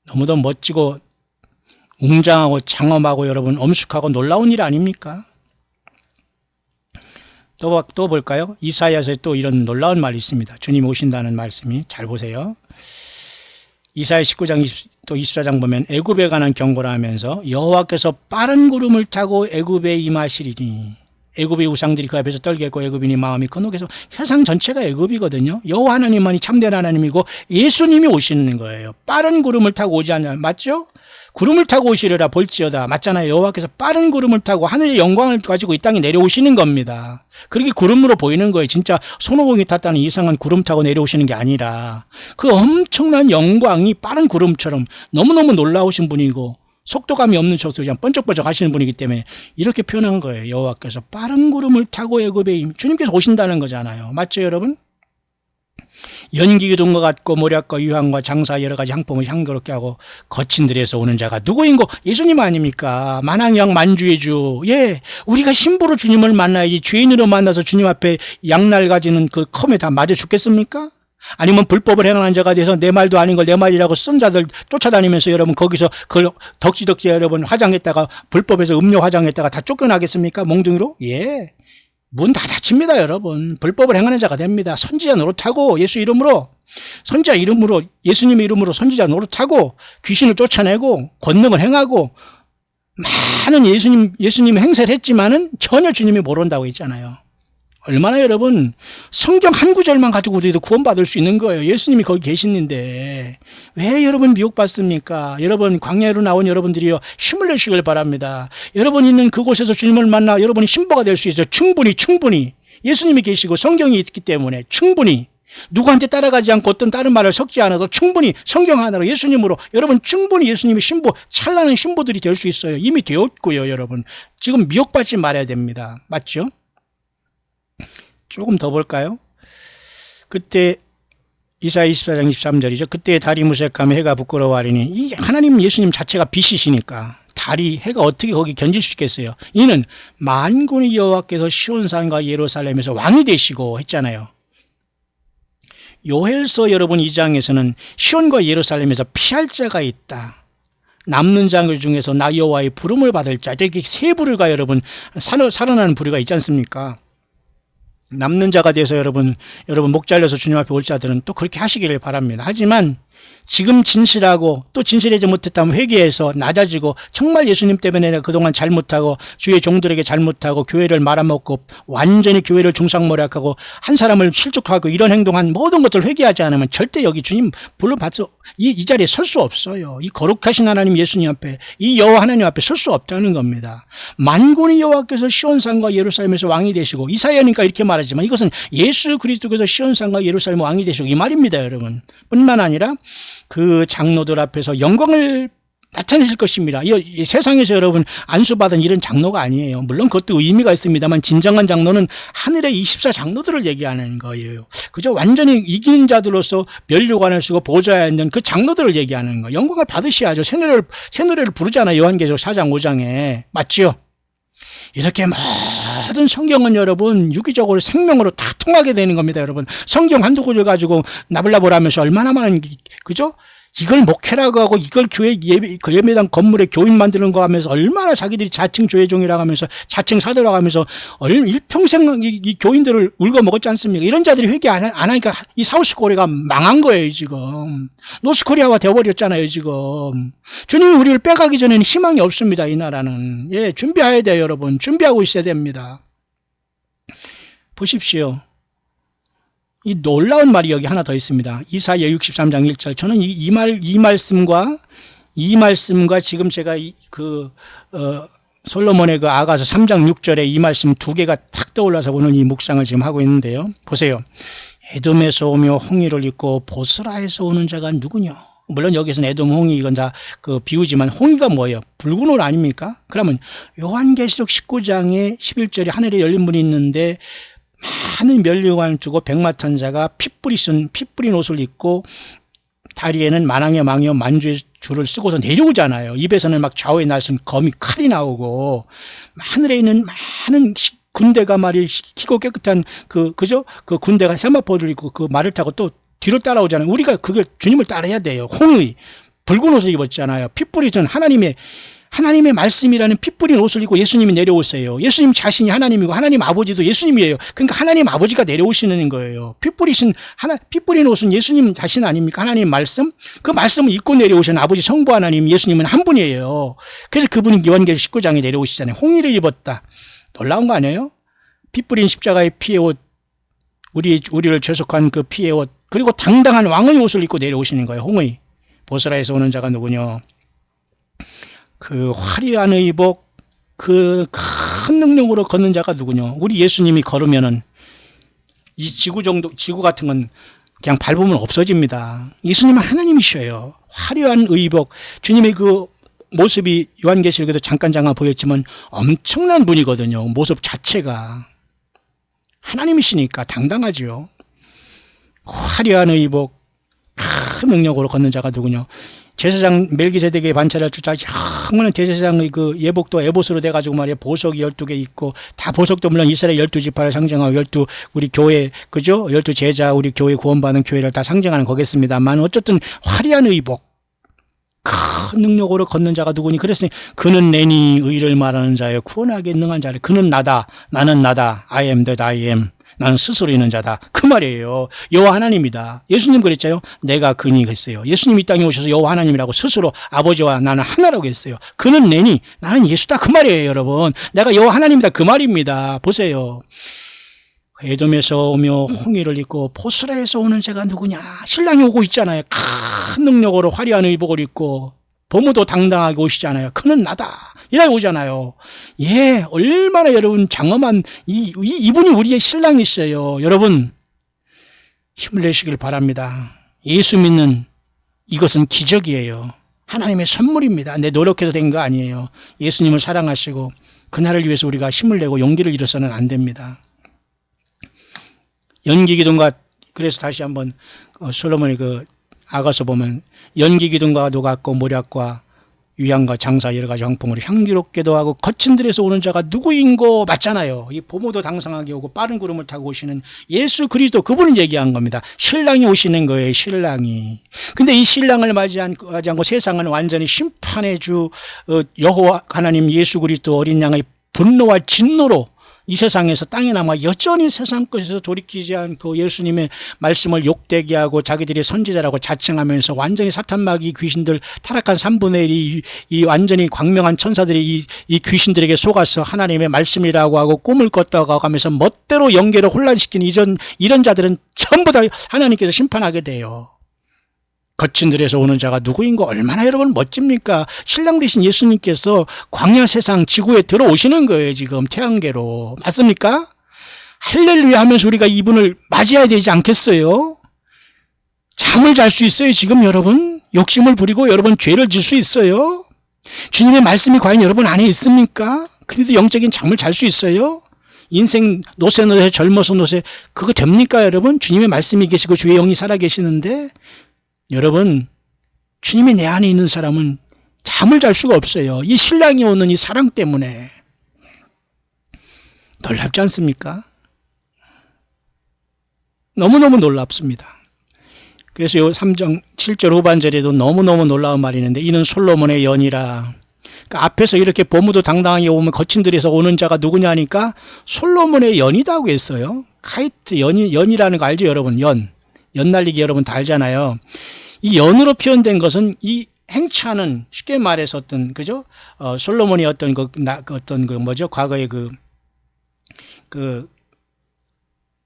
너무도 멋지고 웅장하고 장엄하고 여러분 엄숙하고 놀라운 일 아닙니까? 또 볼까요? 이사야서에 또 이런 놀라운 말이 있습니다. 주님이 오신다는 말씀이. 잘 보세요. 이사야 19장 또 24장 보면 애굽에 관한 경고를 하면서 여호와께서 빠른 구름을 타고 애굽에 임하시리니 애굽의 우상들이 그 앞에서 떨겠고 애굽인이 마음이 근혹해서 세상 전체가 애굽이거든요. 여호와 하나님만이 참된 하나님이고 예수님이 오시는 거예요. 빠른 구름을 타고 오지 않냐. 맞죠? 구름을 타고 오시리라 볼지어다. 맞잖아요. 여호와께서 빠른 구름을 타고 하늘의 영광을 가지고 이 땅에 내려오시는 겁니다. 그렇게 구름으로 보이는 거예요. 진짜 손오공이 탔다는 이상한 구름 타고 내려오시는 게 아니라 그 엄청난 영광이 빠른 구름처럼 너무너무 놀라우신 분이고 속도감이 없는 척도 그냥 번쩍번쩍 하시는 분이기 때문에 이렇게 표현한 거예요. 여호와께서 빠른 구름을 타고 애굽에 주님께서 오신다는 거잖아요. 맞죠 여러분? 연기 기둥과 같고 모략과 유황과 장사 여러 가지 향품을 향기롭게 하고 거친 들에서 오는 자가 누구인고 예수님 아닙니까? 만왕양 만주의 주. 예, 우리가 신부로 주님을 만나야지 죄인으로 만나서 주님 앞에 양날 가지는 그 컴에 다 맞아 죽겠습니까? 아니면 불법을 행하는 자가 돼서 내 말도 아닌 걸 내 말이라고 쓴 자들 쫓아다니면서 여러분 거기서 그걸 덕지덕지 여러분 화장했다가 불법에서 음료 화장했다가 다 쫓겨나겠습니까? 몽둥이로? 예. 문 다 닫힙니다, 여러분. 불법을 행하는 자가 됩니다. 선지자 노릇하고 예수 이름으로 선지자 이름으로 예수님의 이름으로 선지자 노릇하고 귀신을 쫓아내고 권능을 행하고 많은 예수님 행세를 했지만은 전혀 주님이 모른다고 했잖아요. 얼마나 여러분 성경 한 구절만 가지고 우리도 구원받을 수 있는 거예요. 예수님이 거기 계시는데 왜 여러분 미혹받습니까? 여러분 광야로 나온 여러분들이요 힘을 내시길 바랍니다. 여러분 있는 그곳에서 주님을 만나 여러분이 신부가 될 수 있어요. 충분히 예수님이 계시고 성경이 있기 때문에 충분히 누구한테 따라가지 않고 어떤 다른 말을 섞지 않아도 충분히 성경 하나로 예수님으로 여러분 충분히 예수님의 신부 찬란한 신부들이 될 수 있어요. 이미 되었고요. 여러분 지금 미혹받지 말아야 됩니다. 맞죠? 조금 더 볼까요? 그때 이사야 24장 23절이죠. 그때 달이 무색하며 해가 부끄러워하리니 이 하나님 예수님 자체가 빛이시니까 달이 해가 어떻게 거기 견딜 수 있겠어요. 이는 만군의 여호와께서 시온산과 예루살렘에서 왕이 되시고 했잖아요. 요엘서 여러분 2장에서는 시온과 예루살렘에서 피할 자가 있다. 남는 자 중에서 나 여호와의 부름을 받을 자. 이렇게 세 부류가 여러분 살아나는 부류가 있지 않습니까? 남는 자가 돼서 여러분 목 잘려서 주님 앞에 올 자들은 또 그렇게 하시기를 바랍니다. 하지만 지금 진실하고 또 진실하지 못했다면 회개해서 낮아지고 정말 예수님 때문에 내가 그동안 잘못하고 주의 종들에게 잘못하고 교회를 말아먹고 완전히 교회를 중상모략하고 한 사람을 실족하고 이런 행동한 모든 것을 회개하지 않으면 절대 여기 주님 불러봐서 이 자리에 설 수 없어요. 이 거룩하신 하나님 예수님 앞에 이 여호와 하나님 앞에 설 수 없다는 겁니다. 만군의 여호와께서 시온산과 예루살렘에서 왕이 되시고 이사야니까 이렇게 말하지만 이것은 예수 그리스도께서 시온산과 예루살렘 왕이 되시고 이 말입니다. 여러분 뿐만 아니라 그 장로들 앞에서 영광을 나타내실 것입니다. 이 세상에서 여러분 안수받은 이런 장로가 아니에요. 물론 그것도 의미가 있습니다만 진정한 장로는 하늘의 24장로들을 얘기하는 거예요. 그저 완전히 이긴 자들로서 면류관을 쓰고 보좌에 앉는 그 장로들을 얘기하는 거예요. 영광을 받으셔야죠. 새 노래를 부르잖아요. 요한계시록 4장 5장에. 맞지요? 이렇게 모든 성경은 여러분 유기적으로 생명으로 다 통하게 되는 겁니다. 여러분 성경 한두 구절 가지고 나불나불 하면서 얼마나 많은 그죠? 이걸 목회라고 하고 이걸 교회 예배당 건물에 교인 만드는 거 하면서 얼마나 자기들이 자칭 조회종이라고 하면서 자칭 사도라고 하면서 일평생 이 교인들을 울고 먹었지 않습니까? 이런 자들이 회개 안 하니까 이 사우스코리아가 망한 거예요 지금. 노스코리아가 되어버렸잖아요 지금. 주님이 우리를 빼가기 전에는 희망이 없습니다. 이 나라는. 예, 준비해야 돼요 여러분. 준비하고 있어야 됩니다. 보십시오. 이 놀라운 말이 여기 하나 더 있습니다. 이사야 63장 1절. 저는 이 말씀과 지금 제가 솔로몬의 그 아가서 3장 6절에 이 말씀 두 개가 탁 떠올라서 오늘 이 묵상을 지금 하고 있는데요. 보세요. 에돔에서 오며 홍해를 입고 보스라에서 오는 자가 누구냐? 물론 여기서는 에돔, 홍이 이건 다 그 비우지만 홍이가 뭐예요? 붉은 옷 아닙니까? 그러면 요한계시록 19장에 11절에 하늘에 열린 문이 있는데 많은 면류관을 두고 백마탄자가 피 뿌린 옷을 입고 다리에는 만왕의 망이요 만주의 줄을 쓰고서 내려오잖아요. 입에서는 막 좌우에 날선 검이 칼이 나오고 하늘에 있는 많은 군대가 말이 희고 깨끗한 그죠? 그 군대가 세마포를 입고 그 말을 타고 또 뒤로 따라오잖아요. 우리가 그걸 주님을 따라야 돼요. 홍의 붉은 옷을 입었잖아요. 피 뿌리신 하나님의 말씀이라는 피 뿌린 옷을 입고 예수님이 내려오세요. 예수님 자신이 하나님이고 하나님 아버지도 예수님이에요. 그러니까 하나님 아버지가 내려오시는 거예요. 피 뿌린 옷은 예수님 자신 아닙니까? 하나님 말씀? 그 말씀을 입고 내려오신 아버지 성부 하나님 예수님은 한 분이에요. 그래서 그분이 요한계시록 19장에 내려오시잖아요. 홍의를 입었다. 놀라운 거 아니에요? 피 뿌린 십자가의 피의 옷, 우리를 죄속한 그 피의 옷, 그리고 당당한 왕의 옷을 입고 내려오시는 거예요. 홍의. 보스라에서 오는 자가 누구냐? 그 화려한 의복, 그 큰 능력으로 걷는 자가 누구냐? 우리 예수님이 걸으면은 이 지구 같은 건 그냥 밟으면 없어집니다. 예수님은 하나님이셔요. 화려한 의복, 주님의 그 모습이 요한계시록에도 잠깐 보였지만 엄청난 분이거든요. 모습 자체가. 하나님이시니까 당당하지요. 화려한 의복, 큰 능력으로 걷는 자가 누구냐? 제사장 멜기세덱의 반차를 쫓아 영원한 대제사장의 그 예복도 에봇으로 돼가지고 말이야 보석이 12개 있고 다 보석도 물론 이스라엘 12지파를 상징하고 12 우리 교회 그죠? 12 제자 우리 교회 구원받은 교회를 다 상징하는 거겠습니다만 어쨌든 화려한 의복 큰 능력으로 걷는 자가 누구니? 그랬으니 그는 내니 의를 말하는 자여 구원하게 능한 자를 그는 나다 나는 나다 I am that I am 나는 스스로 있는 자다. 그 말이에요. 여호와 하나님이다. 예수님 그랬잖아요. 내가 그니 했어요. 예수님 이 땅에 오셔서 여호와 하나님이라고 스스로 아버지와 나는 하나라고 했어요. 그는 내니 나는 예수다. 그 말이에요 여러분. 내가 여호와 하나님이다. 그 말입니다. 보세요. 에돔에서 오며 홍해를 입고 보스라에서 오는 자가 누구냐. 신랑이 오고 있잖아요. 큰 능력으로 화려한 의복을 입고 보무도 당당하게 오시잖아요. 그는 나다. 이라고 오잖아요. 예, 얼마나 여러분 장엄한 이분이 우리의 신랑이셔요. 여러분 힘을 내시길 바랍니다. 예수 믿는 이것은 기적이에요. 하나님의 선물입니다. 내 노력해서 된 거 아니에요. 예수님을 사랑하시고 그날을 위해서 우리가 힘을 내고 용기를 잃어서는 안 됩니다. 연기기둥과 그래서 다시 한번 솔로몬의 그 아가서 보면 연기기둥과 노같고 모략과 위안과 장사 여러 가지 황풍으로 향기롭게도 하고 거친 들에서 오는 자가 누구인고 맞잖아요. 이 보모도 당상하게 오고 빠른 구름을 타고 오시는 예수 그리스도 그분을 얘기한 겁니다. 신랑이 오시는 거예요. 신랑이. 근데 이 신랑을 맞이 않고 세상은 완전히 심판의 주 여호와 하나님 예수 그리스도 어린 양의 분노와 진노로 이 세상에서 땅에 남아 여전히 세상 것에서 돌이키지 않고 예수님의 말씀을 욕되게 하고 자기들이 선지자라고 자칭하면서 완전히 사탄마귀 귀신들 타락한 3분의 1이 이 완전히 광명한 천사들이 이 귀신들에게 속아서 하나님의 말씀이라고 하고 꿈을 꿨다고 하면서 멋대로 영계를 혼란시킨 이런 자들은 전부 다 하나님께서 심판하게 돼요. 거친 들에서 오는 자가 누구인고 얼마나 여러분 멋집니까? 신랑 되신 예수님께서 광야 세상 지구에 들어오시는 거예요. 지금 태양계로. 맞습니까? 할렐루야 하면서 우리가 이분을 맞이해야 되지 않겠어요? 잠을 잘 수 있어요. 지금 여러분 욕심을 부리고 여러분 죄를 질 수 있어요? 주님의 말씀이 과연 여러분 안에 있습니까? 그래도 영적인 잠을 잘 수 있어요? 인생 노세 젊어서 노세 그거 됩니까 여러분? 주님의 말씀이 계시고 주의 영이 살아 계시는데 여러분 주님이 내 안에 있는 사람은 잠을 잘 수가 없어요. 이 신랑이 오는 이 사랑 때문에. 놀랍지 않습니까? 너무너무 놀랍습니다. 그래서 요 3장 7절 후반절에도 너무너무 놀라운 말이 있는데 이는 솔로몬의 연이라. 그러니까 앞에서 이렇게 보무도 당당하게 오면 거친 들에서 오는 자가 누구냐 하니까 솔로몬의 연이라고 했어요. 카이트 연이라는 거 알죠 여러분? 연 날리기 여러분 다 알잖아요. 이 연으로 표현된 것은 이 행차는 쉽게 말해서 어떤 그죠? 솔로몬이 어떤 과거에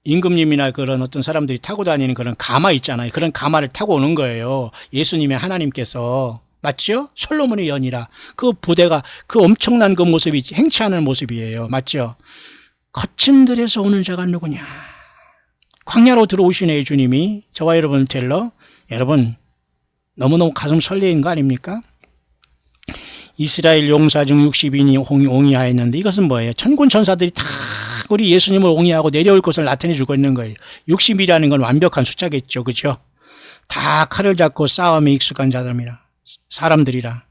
임금님이나 그런 어떤 사람들이 타고 다니는 그런 가마 있잖아요. 그런 가마를 타고 오는 거예요. 예수님의 하나님께서. 맞죠? 솔로몬의 연이라. 그 부대가 그 엄청난 그 모습이 행차하는 모습이에요. 맞죠? 거친 들에서 오는 자가 누구냐? 광야로 들어오시네 주님이. 저와 여러분 텔러. 여러분 너무너무 가슴 설레는 거 아닙니까? 이스라엘 용사 중 60인이 옹이하였는데 이것은 뭐예요? 천군 천사들이 다 우리 예수님을 옹이하고 내려올 것을 나타내 주고 있는 거예요. 60이라는 건 완벽한 숫자겠죠. 그죠? 다 칼을 잡고 싸움에 익숙한 자들이라. 사람들이라.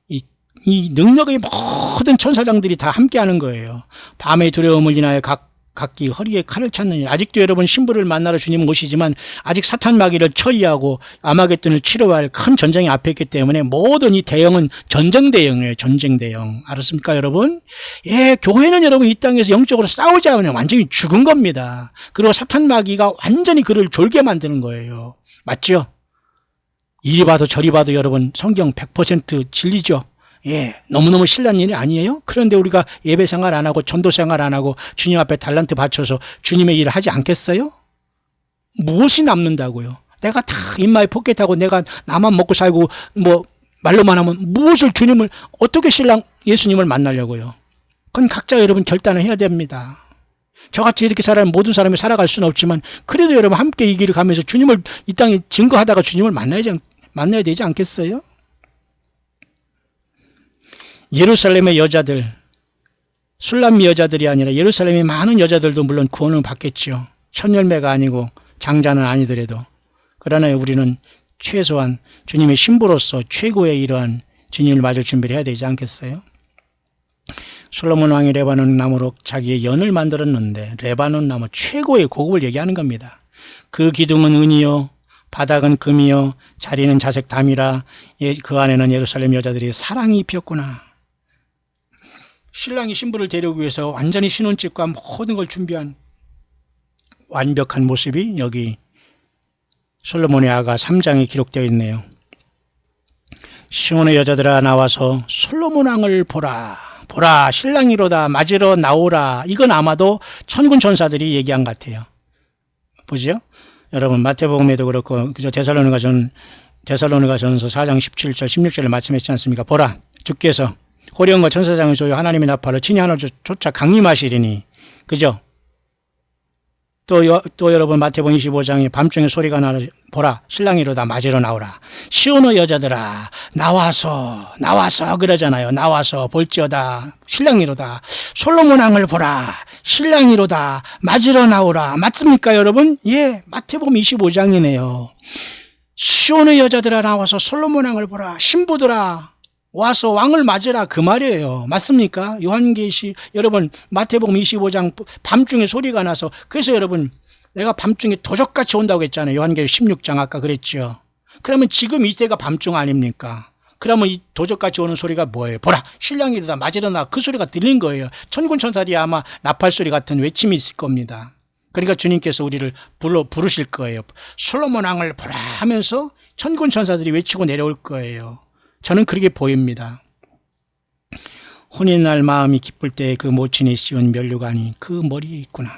이 능력의 모든 천사장들이 다 함께 하는 거예요. 밤의 두려움을 인하여 각기 허리에 칼을 찾느니 아직도 여러분 신부를 만나러 주님 오시지만 아직 사탄 마귀를 처리하고 아마겟돈을 치료할 큰 전쟁이 앞에 있기 때문에 모든 이 대형은 전쟁 대형이에요. 전쟁 대형. 알았습니까 여러분? 예, 교회는 여러분 이 땅에서 영적으로 싸우지 않으면 완전히 죽은 겁니다. 그리고 사탄 마귀가 완전히 그를 졸게 만드는 거예요. 맞죠? 이리 봐도 저리 봐도 여러분 성경 100% 진리죠. 예, 너무너무 신난 일이 아니에요? 그런데 우리가 예배 생활 안 하고 전도 생활 안 하고 주님 앞에 달란트 바쳐서 주님의 일을 하지 않겠어요? 무엇이 남는다고요? 내가 다 인마에 포켓하고 내가 나만 먹고 살고 뭐 말로만 하면 무엇을 주님을 어떻게 신랑 예수님을 만나려고요? 그건 각자 여러분 결단을 해야 됩니다. 저같이 이렇게 살아는 모든 사람이 살아갈 수는 없지만 그래도 여러분 함께 이 길을 가면서 주님을 이 땅에 증거하다가 주님을 만나야 되지 않겠어요? 예루살렘의 여자들, 술람미 여자들이 아니라 예루살렘의 많은 여자들도 물론 구원을 받겠죠. 천열매가 아니고 장자는 아니더라도. 그러나 우리는 최소한 주님의 신부로서 최고의 이러한 주님을 맞을 준비를 해야 되지 않겠어요? 솔로몬 왕이 레바논 나무로 자기의 연을 만들었는데 레바논 나무 최고의 고급을 얘기하는 겁니다. 그 기둥은 은이요 바닥은 금이요 자리는 자색 담이라. 그 안에는 예루살렘 여자들이 사랑이 피었구나. 신랑이 신부를 데려오기 위해서 완전히 신혼집과 모든 걸 준비한 완벽한 모습이 여기 솔로몬의 아가 3장에 기록되어 있네요. 시온의 여자들아 나와서 솔로몬 왕을 보라. 보라 신랑이로다 맞으러 나오라. 이건 아마도 천군 천사들이 얘기한 것 같아요. 보죠? 여러분 마태복음에도 그렇고 그저 데살로니가전서 4장 17절 16절을 말씀했지 않습니까? 보라 주께서 호령과 천사장을 소유 하나님의 나팔로 친히 하늘조차 강림하시리니. 그죠? 또 여러분 마태복음 25장에 밤중에 소리가 나라 보라 신랑이로다 맞으러 나오라. 시온의 여자들아 나와서 그러잖아요. 나와서 볼지어다 신랑이로다 솔로몬 왕을 보라 신랑이로다 맞으러 나오라. 맞습니까 여러분? 예, 마태복음 25장이네요. 시온의 여자들아 나와서 솔로몬 왕을 보라. 신부들아 와서 왕을 맞으라 그 말이에요. 맞습니까? 요한계시 여러분 마태복음 25장 밤중에 소리가 나서 그래서 여러분 내가 밤중에 도적같이 온다고 했잖아요. 요한계시 16장 아까 그랬죠. 그러면 지금 이때가 밤중 아닙니까? 그러면 이 도적같이 오는 소리가 뭐예요? 보라 신랑이로다 맞으러 나 그 소리가 들린 거예요. 천군 천사들이 아마 나팔 소리 같은 외침이 있을 겁니다. 그러니까 주님께서 우리를 부르실 거예요. 솔로몬 왕을 보라 하면서 천군 천사들이 외치고 내려올 거예요. 저는 그렇게 보입니다. 혼인날 마음이 기쁠 때 그 모친이 씌운 면류관이 그 머리에 있구나.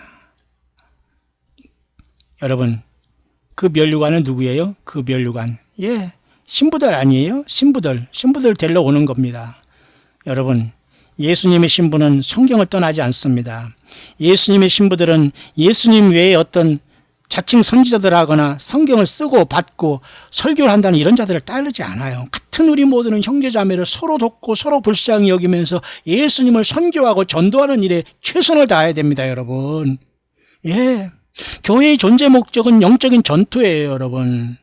여러분 그 면류관은 누구예요? 그 면류관 예 신부들 아니에요? 신부들 데리러 오는 겁니다. 여러분 예수님의 신부는 성경을 떠나지 않습니다. 예수님의 신부들은 예수님 외에 어떤 자칭 선지자들 하거나 성경을 쓰고 받고 설교를 한다는 이런 자들을 따르지 않아요. 같은 우리 모두는 형제자매를 서로 돕고 서로 불쌍히 여기면서 예수님을 선교하고 전도하는 일에 최선을 다해야 됩니다, 여러분. 예. 교회의 존재 목적은 영적인 전투예요, 여러분.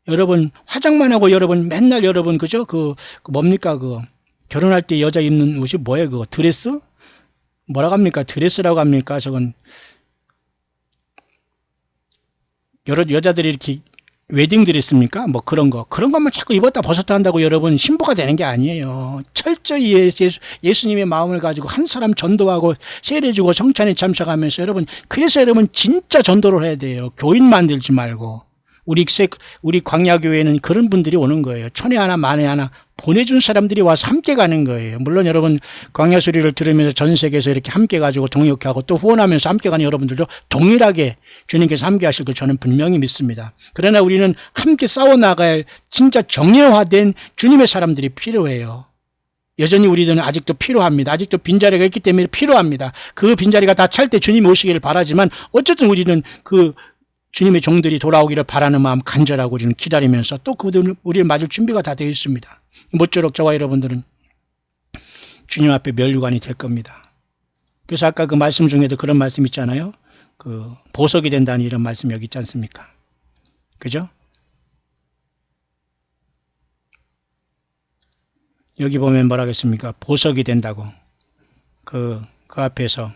여러분, 화장만 하고 여러분, 맨날 여러분, 그죠? 뭡니까? 결혼할 때 여자 입는 옷이 뭐예요? 그거 드레스? 뭐라고 합니까? 드레스라고 합니까? 저건 여러 여자들이 이렇게 웨딩 드레스입니까? 뭐 그런 것만 자꾸 입었다 벗었다 한다고 여러분 신부가 되는 게 아니에요. 철저히 예수님의 마음을 가지고 한 사람 전도하고 세례주고 성찬에 참석하면서 여러분, 그래서 여러분 진짜 전도를 해야 돼요. 교인 만들지 말고. 우리 광야교회는 그런 분들이 오는 거예요. 천에 하나 만에 하나 보내준 사람들이 와서 함께 가는 거예요. 물론 여러분 광야 소리를 들으면서 전 세계에서 이렇게 함께 가지고 동역하고 또 후원하면서 함께 가는 여러분들도 동일하게 주님께서 함께 하실 거 저는 분명히 믿습니다. 그러나 우리는 함께 싸워나갈 진짜 정예화된 주님의 사람들이 필요해요. 여전히 우리들은 아직도 필요합니다. 아직도 빈자리가 있기 때문에 필요합니다. 그 빈자리가 다 찰 때 주님이 오시기를 바라지만 어쨌든 우리는 주님의 종들이 돌아오기를 바라는 마음 간절하고 우리는 기다리면서 또 그들을 우리를 맞을 준비가 다 되어 있습니다. 모쪼록 저와 여러분들은 주님 앞에 면류관이 될 겁니다. 그래서 아까 그 말씀 중에도 그런 말씀 있잖아요. 보석이 된다는 이런 말씀 여기 있지 않습니까? 그죠? 여기 보면 뭐라 하겠습니까? 보석이 된다고. 그 앞에서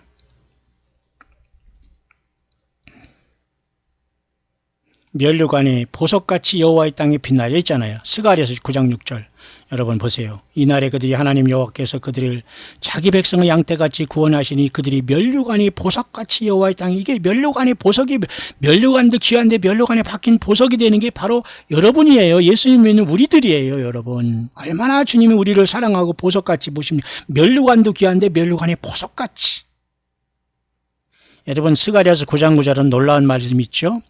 면류관이 보석같이 여호와의 땅에 빛나려 있잖아요. 스가랴서 9장 6절. 여러분 보세요. 이날에 그들이 하나님 여호와께서 그들을 자기 백성의 양떼같이 구원하시니 그들이 면류관이 보석같이 여호와의 땅에, 이게 면류관이 보석이, 면류관도 귀한데 면류관에 박힌 보석이 되는 게 바로 여러분이에요. 예수님 믿는 우리들이에요, 여러분. 얼마나 주님이 우리를 사랑하고 보석같이 보십니까? 면류관도 귀한데 면류관이 보석같이. 여러분 스가랴서 9장 9절은 놀라운 말씀 있죠.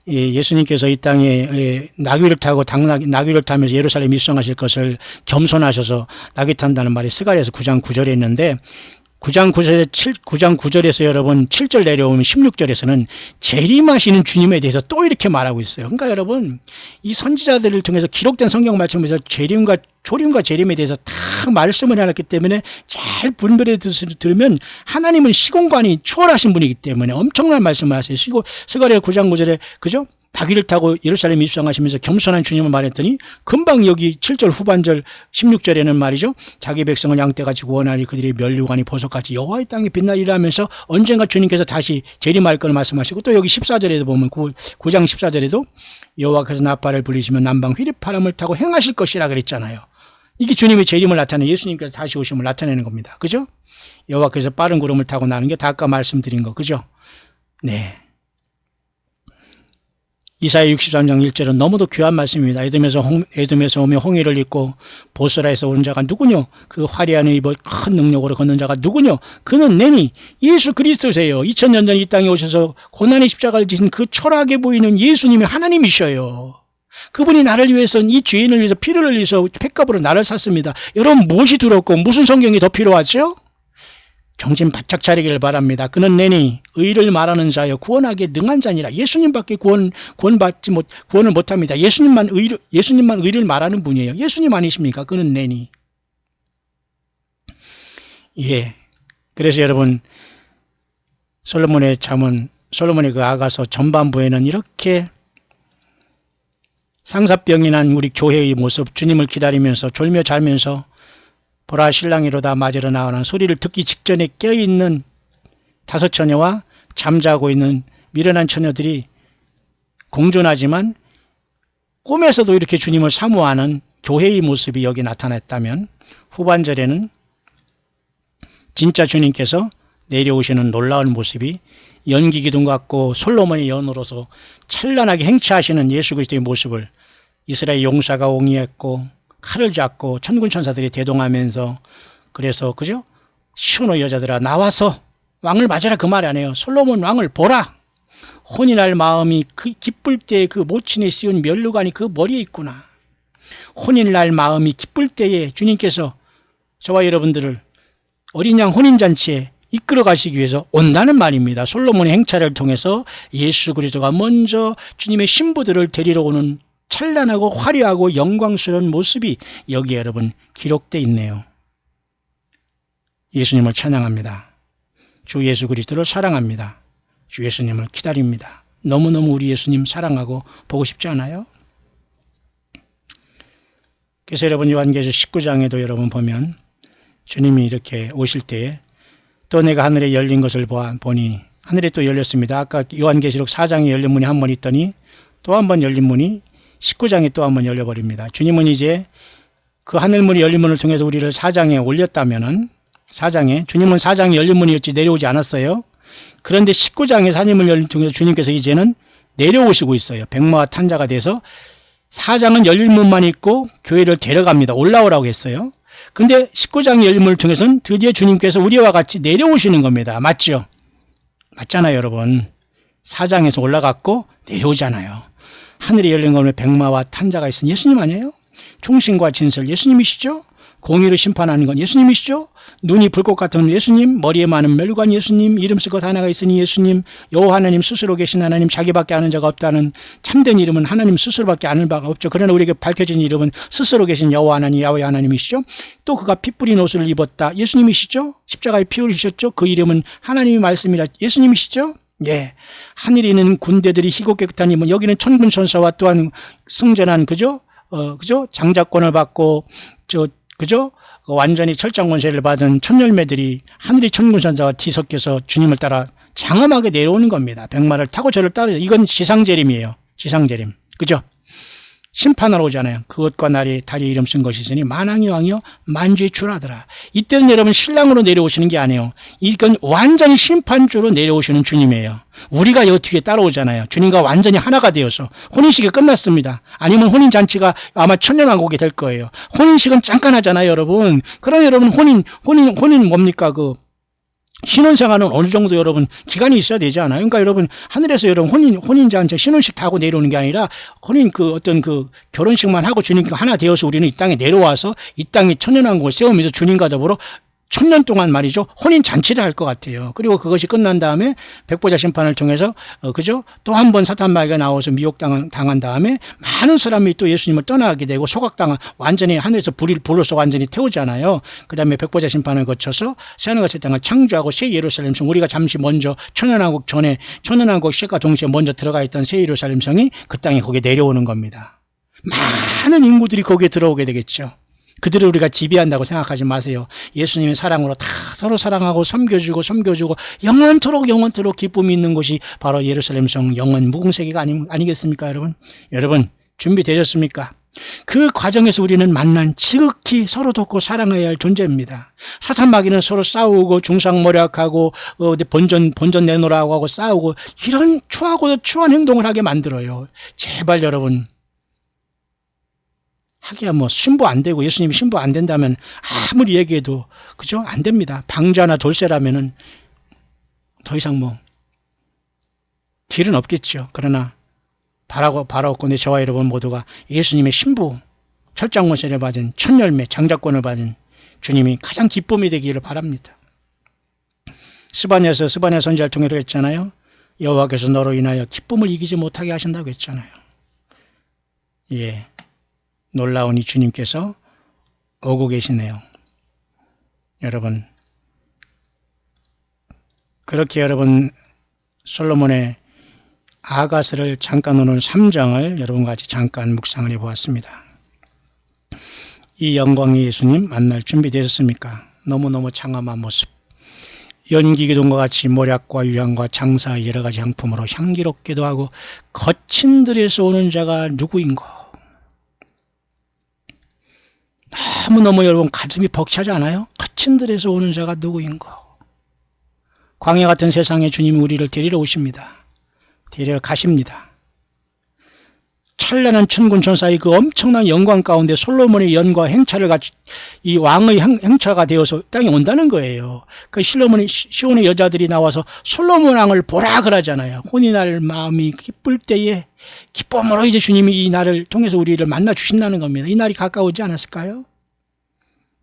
예수님께서 이 땅에 나귀를 타고 나귀를 타면서 예루살렘 입성하실 것을 겸손하셔서 나귀 탄다는 말이 스가랴서 9장 9절에 있는데 9장 9절에서 여러분 7절 내려오면 16절에서는 재림하시는 주님에 대해서 또 이렇게 말하고 있어요. 그러니까 여러분 이 선지자들을 통해서 기록된 성경 말씀에서 조림과 재림에 대해서 다 말씀을 해놨기 때문에 잘 분별해 들으면 하나님은 시공간이 초월하신 분이기 때문에 엄청난 말씀을 하세요. 스가랴 9장 9절에 그죠? 나귀를 타고 예루살렘 입성하시면서 겸손한 주님을 말했더니 금방 여기 7절 후반절 16절에는 말이죠. 자기 백성을 양떼같이 구원하니 그들의 면류관이 보석같이 여호와의 땅에 빛나리라 하면서 언젠가 주님께서 다시 재림할 걸 말씀하시고 또 여기 14절에도 보면 9장 14절에도 여호와께서 나팔을 불리시면 남방 휘리파람을 타고 행하실 것이라 그랬잖아요. 이게 주님의 재림을 나타내는, 예수님께서 다시 오심을 나타내는 겁니다. 그죠? 여호와께서 빠른 구름을 타고 나는 게 다 아까 말씀드린 거. 그죠? 네. 이사야 63장 1절은 너무도 귀한 말씀입니다. 에돔에서 오며 홍해를 잇고 보스라에서 온 자가 누구뇨? 그 화려한 의복 큰 능력으로 걷는 자가 누구뇨? 그는 내니 예수 그리스도세요. 2000년 전 이 땅에 오셔서 고난의 십자가를 지신 그 초라하게 보이는 예수님이 하나님이셔요. 그분이 나를 위해서, 이 죄인을 위해서 피를 흘리셔 핏값으로 나를 샀습니다. 여러분 무엇이 두렵고 무슨 성경이 더 필요하죠? 정신 바짝 차리기를 바랍니다. 그는 내니 의를 말하는 자여 구원하기에 능한 자니라. 예수님밖에 구원을 못합니다. 예수님만 의를 말하는 분이에요. 예수님 아니십니까? 그는 내니. 예. 그래서 여러분 솔로몬의 그 아가서 전반부에는 이렇게 상사병이 난 우리 교회의 모습, 주님을 기다리면서 졸며 자면서 보라 신랑이로다 맞으러 나오는 소리를 듣기 직전에 깨어있는 5 처녀와 잠자고 있는 미련한 처녀들이 공존하지만 꿈에서도 이렇게 주님을 사모하는 교회의 모습이 여기 나타났다면 후반절에는 진짜 주님께서 내려오시는 놀라운 모습이 연기 기둥 같고 솔로몬의 연으로서 찬란하게 행차하시는 예수 그리스도의 모습을 이스라엘 용사가 옹이했고 칼을 잡고 천군 천사들이 대동하면서, 그래서 그죠? 시온의 여자들아 나와서 왕을 맞아라 그 말 아니에요. 솔로몬 왕을 보라. 혼이 날 마음이 기쁠 때 그 모친에 씌운 면류관이 그 머리에 있구나. 혼이 날 마음이 기쁠 때에 주님께서 저와 여러분들을 어린 양 혼인잔치에 이끌어 가시기 위해서 온다는 말입니다. 솔로몬의 행차를 통해서 예수 그리스도가 먼저 주님의 신부들을 데리러 오는 찬란하고 화려하고 영광스러운 모습이 여기에 여러분 기록되어 있네요. 예수님을 찬양합니다. 주 예수 그리스도를 사랑합니다. 주 예수님을 기다립니다. 너무너무 우리 예수님 사랑하고 보고 싶지 않아요? 그래서 여러분 요한계시록 19장에도 여러분 보면 주님이 이렇게 오실 때에 또 내가 하늘에 열린 것을 보니 하늘이 또 열렸습니다. 아까 요한계시록 4장에 열린 문이 한 번 있더니 또 한 번 열린 문이 19장에 또 한 번 열려버립니다. 주님은 이제 그 하늘문이 열린 문을 통해서 우리를 4장에 올렸다면은 주님은 4장에 열린 문이었지 내려오지 않았어요. 그런데 19장에 하늘문을 열린 통해서 주님께서 이제는 내려오시고 있어요. 백마와 탄자가 돼서 4장은 열린 문만 있고 교회를 데려갑니다. 올라오라고 했어요. 근데 19장 열린 문을 통해서는 드디어 주님께서 우리와 같이 내려오시는 겁니다. 맞죠? 맞잖아요, 여러분. 4장에서 올라갔고 내려오잖아요. 하늘이 열린 거면 백마와 탄자가 있으니 예수님 아니에요? 충신과 진설 예수님이시죠? 공의로 심판하는 건 예수님이시죠? 눈이 불꽃 같은 예수님, 머리에 많은 멸관 예수님, 이름 쓸 것 하나가 있으니 예수님, 여호와 하나님 스스로 계신 하나님, 자기밖에 아는 자가 없다는 참된 이름은 하나님 스스로밖에 아는 바가 없죠. 그러나 우리에게 밝혀진 이름은 스스로 계신 여호와 하나님, 야훼 하나님이시죠. 또 그가 피 뿌린 옷을 입었다. 예수님이시죠. 십자가에 피 흘리셨죠. 그 이름은 하나님의 말씀이라 예수님이시죠. 예, 하늘에 있는 군대들이 희고 깨끗한 이면 여기는 천군 천사와 또한 승전한 그죠? 장자권을 받고 그죠? 완전히 철장 권세를 받은 천열매들이 하늘의 천군 천사와 뒤섞여서 주님을 따라 장엄하게 내려오는 겁니다. 백마를 타고 저를 따르죠. 이건 지상재림이에요. 지상재림. 그죠? 심판하러 오잖아요. 그것과 날이 다리 이름 쓴 것이 있으니 만왕의 왕이요 만주의 주라더라. 이때는 여러분 신랑으로 내려오시는 게 아니에요. 이건 완전히 심판주로 내려오시는 주님이에요. 우리가 어떻게 따라오잖아요. 주님과 완전히 하나가 되어서 혼인식이 끝났습니다. 아니면 혼인잔치가 아마 천년왕국이 될 거예요. 혼인식은 잠깐 하잖아요, 여러분. 그럼 여러분 혼인 뭡니까? 신혼생활은 어느 정도 여러분 기간이 있어야 되지 않아요? 그러니까 여러분 하늘에서 여러분 혼인잔치 신혼식 다 하고 내려오는 게 아니라 어떤 결혼식만 하고 주님과 하나 되어서 우리는 이 땅에 내려와서 이 땅에 천년왕국을 세우면서 주님과 더불어 천년 동안 말이죠. 혼인 잔치를 할 것 같아요. 그리고 그것이 끝난 다음에 백보자 심판을 통해서 그죠? 또 한 번 사탄 마귀가 나와서 미혹당한 다음에 많은 사람이 또 예수님을 떠나게 되고 소각당한 완전히 하늘에서 불로서 완전히 태우잖아요. 그다음에 백보자 심판을 거쳐서 새하늘과 새 땅을 창조하고 새 예루살렘 성 우리가 잠시 먼저 천연왕국 전에 천연왕국 시작과 동시에 먼저 들어가 있던 새 예루살렘 성이 그 땅에 거기에 내려오는 겁니다. 많은 인구들이 거기에 들어오게 되겠죠. 그들을 우리가 지배한다고 생각하지 마세요. 예수님의 사랑으로 다 서로 사랑하고 섬겨주고 영원토록 기쁨이 있는 곳이 바로 예루살렘 성 영원 무궁세계가 아니겠습니까, 여러분? 여러분 준비되셨습니까? 그 과정에서 우리는 만난 지극히 서로 돕고 사랑해야 할 존재입니다. 사탄 마귀는 서로 싸우고 중상모략하고 본전 내놓으라고 하고 싸우고 이런 추한 행동을 하게 만들어요. 제발 여러분. 하기야 신부 안 되고 예수님이 신부 안 된다면 아무리 얘기해도 그죠? 안 됩니다. 방자나 돌쇠라면은 더 이상 길은 없겠죠. 그러나 바라옵건대 저와 여러분 모두가 예수님의 신부 철장 권세를 받은 천열매 장자권을 받은 주님이 가장 기쁨이 되기를 바랍니다. 스바냐 선지자를 통해 했잖아요. 여호와께서 너로 인하여 기쁨을 이기지 못하게 하신다고 했잖아요. 예. 놀라운 이 주님께서 오고 계시네요. 여러분 그렇게 여러분 솔로몬의 아가스를 잠깐 오늘 3장을 여러분과 같이 잠깐 묵상을 해보았습니다. 이 영광의 예수님 만날 준비되셨습니까? 너무너무 장엄한 모습 연기기둥과 같이 모략과 유향과 장사 여러 가지 향품으로 향기롭기도 하고 거친 들에서 오는 자가 누구인가? 너무너무 여러분 가슴이 벅차지 않아요? 거친 들에서 오는 자가 누구인가? 광야 같은 세상에 주님이 우리를 데리러 오십니다. 데리러 가십니다. 찬란한 천군 천사의 그 엄청난 영광 가운데 솔로몬의 연과 행차를 같이 이 왕의 행차가 되어서 땅에 온다는 거예요. 그 시온의 여자들이 나와서 솔로몬 왕을 보라 그러잖아요. 혼인할 마음이 기쁠 때에 기쁨으로 이제 주님이 이 날을 통해서 우리를 만나 주신다는 겁니다. 이 날이 가까우지 않았을까요?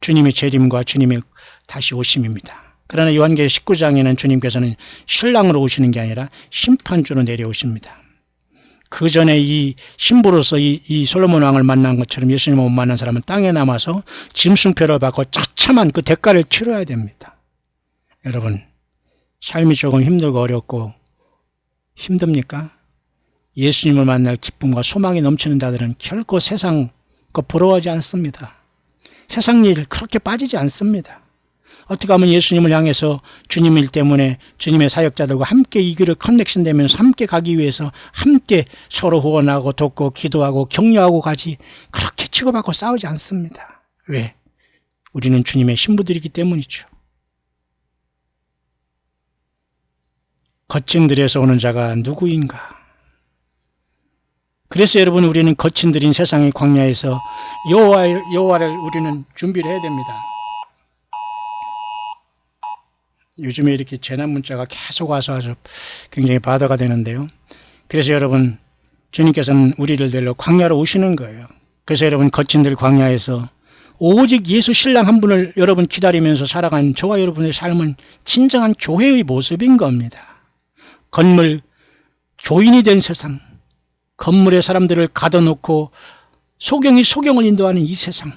주님의 재림과 주님의 다시 오심입니다. 그러나 요한계시록 19장에는 주님께서는 신랑으로 오시는 게 아니라 심판주로 내려오십니다. 그 전에 이 신부로서 이 솔로몬 왕을 만난 것처럼 예수님을 못 만난 사람은 땅에 남아서 짐승표를 받고 처참한 그 대가를 치러야 됩니다. 여러분, 삶이 조금 힘들고 어렵고 힘듭니까? 예수님을 만날 기쁨과 소망이 넘치는 자들은 결코 세상 거 부러워하지 않습니다. 세상 일 그렇게 빠지지 않습니다. 어떻게 하면 예수님을 향해서 주님 일 때문에 주님의 사역자들과 함께 이 길을 커넥션 되면서 함께 가기 위해서 함께 서로 후원하고 돕고 기도하고 격려하고 가지, 그렇게 치고받고 싸우지 않습니다. 왜? 우리는 주님의 신부들이기 때문이죠. 거친 들에서 오는 자가 누구인가? 그래서 여러분, 우리는 거친 들인 세상의 광야에서 여호와를 우리는 준비를 해야 됩니다. 요즘에 이렇게 재난 문자가 계속 와서 아주 굉장히 바다가 되는데요. 그래서 여러분, 주님께서는 우리를 데리러 광야로 오시는 거예요. 그래서 여러분, 거친 들 광야에서 오직 예수 신랑 한 분을 여러분 기다리면서 살아간 저와 여러분의 삶은 진정한 교회의 모습인 겁니다. 건물 교인이 된 세상, 건물에 사람들을 가둬놓고 소경이 소경을 인도하는 이 세상,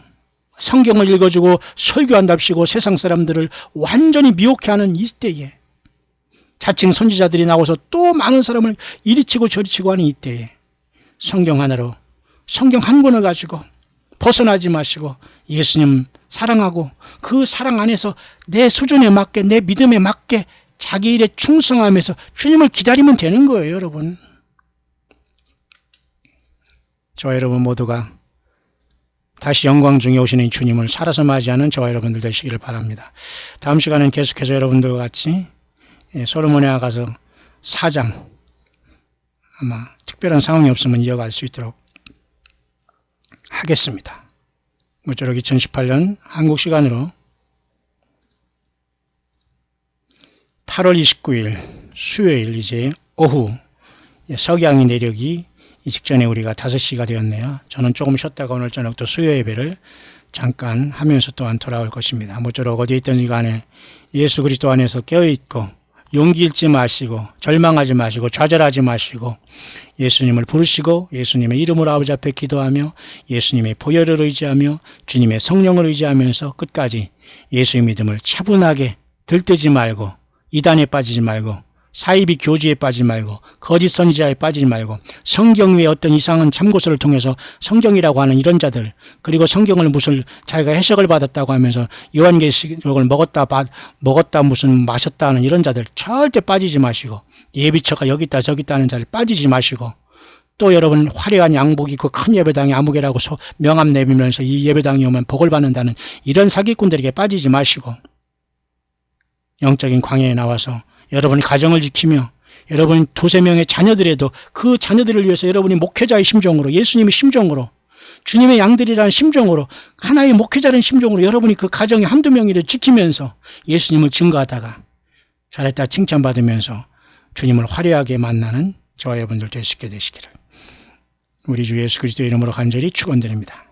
성경을 읽어주고 설교한답시고 세상 사람들을 완전히 미혹해하는 이때에, 자칭 선지자들이 나와서 또 많은 사람을 이리치고 저리치고 하는 이때에, 성경 하나로, 성경 한 권을 가지고 벗어나지 마시고 예수님 사랑하고 그 사랑 안에서 내 수준에 맞게, 내 믿음에 맞게 자기 일에 충성하면서 주님을 기다리면 되는 거예요, 여러분. 저와 여러분 모두가 다시 영광 중에 오시는 주님을 살아서 맞이하는 저와 여러분들 되시기를 바랍니다. 다음 시간은 계속해서 여러분들과 같이 솔로몬에 가서 4장, 아마 특별한 상황이 없으면 이어갈 수 있도록 하겠습니다. 모쪼록 2018년 한국 시간으로 8월 29일 수요일 이제 오후 석양이 내리기 이 직전에 우리가 5시가 되었네요. 저는 조금 쉬었다가 오늘 저녁 또 수요 예배를 잠깐 하면서 또한 돌아올 것입니다. 모쪼록 어디에 있든지 간에 예수 그리스도 안에서 깨어있고 용기 잃지 마시고 절망하지 마시고 좌절하지 마시고 예수님을 부르시고 예수님의 이름으로 아버지 앞에 기도하며 예수님의 보혈을 의지하며 주님의 성령을 의지하면서 끝까지 예수의 믿음을 차분하게 들뜨지 말고 이단에 빠지지 말고 사이비 교주에 빠지지 말고 거짓 선지자에 빠지지 말고 성경 외에 어떤 이상한 참고서를 통해서 성경이라고 하는 이런 자들, 그리고 성경을 무슨 자기가 해석을 받았다고 하면서 요한계시록을 먹었다 무슨 마셨다 하는 이런 자들 절대 빠지지 마시고, 예비처가 여기 있다 저기 있다 하는 자를 빠지지 마시고, 또 여러분 화려한 양복 입고 큰 예배당에 아무개라고 명함 내밀면서 이 예배당에 오면 복을 받는다는 이런 사기꾼들에게 빠지지 마시고, 영적인 광야에 나와서 여러분이 가정을 지키며 여러분 2-3명의 자녀들에도 그 자녀들을 위해서 여러분이 목회자의 심정으로, 예수님의 심정으로, 주님의 양들이라는 심정으로, 하나의 목회자라는 심정으로 여러분이 그 가정의 1-2명이를 지키면서 예수님을 증거하다가 잘했다 칭찬받으면서 주님을 화려하게 만나는 저와 여러분들 되시게 되시기를 우리 주 예수 그리스도의 이름으로 간절히 축원드립니다.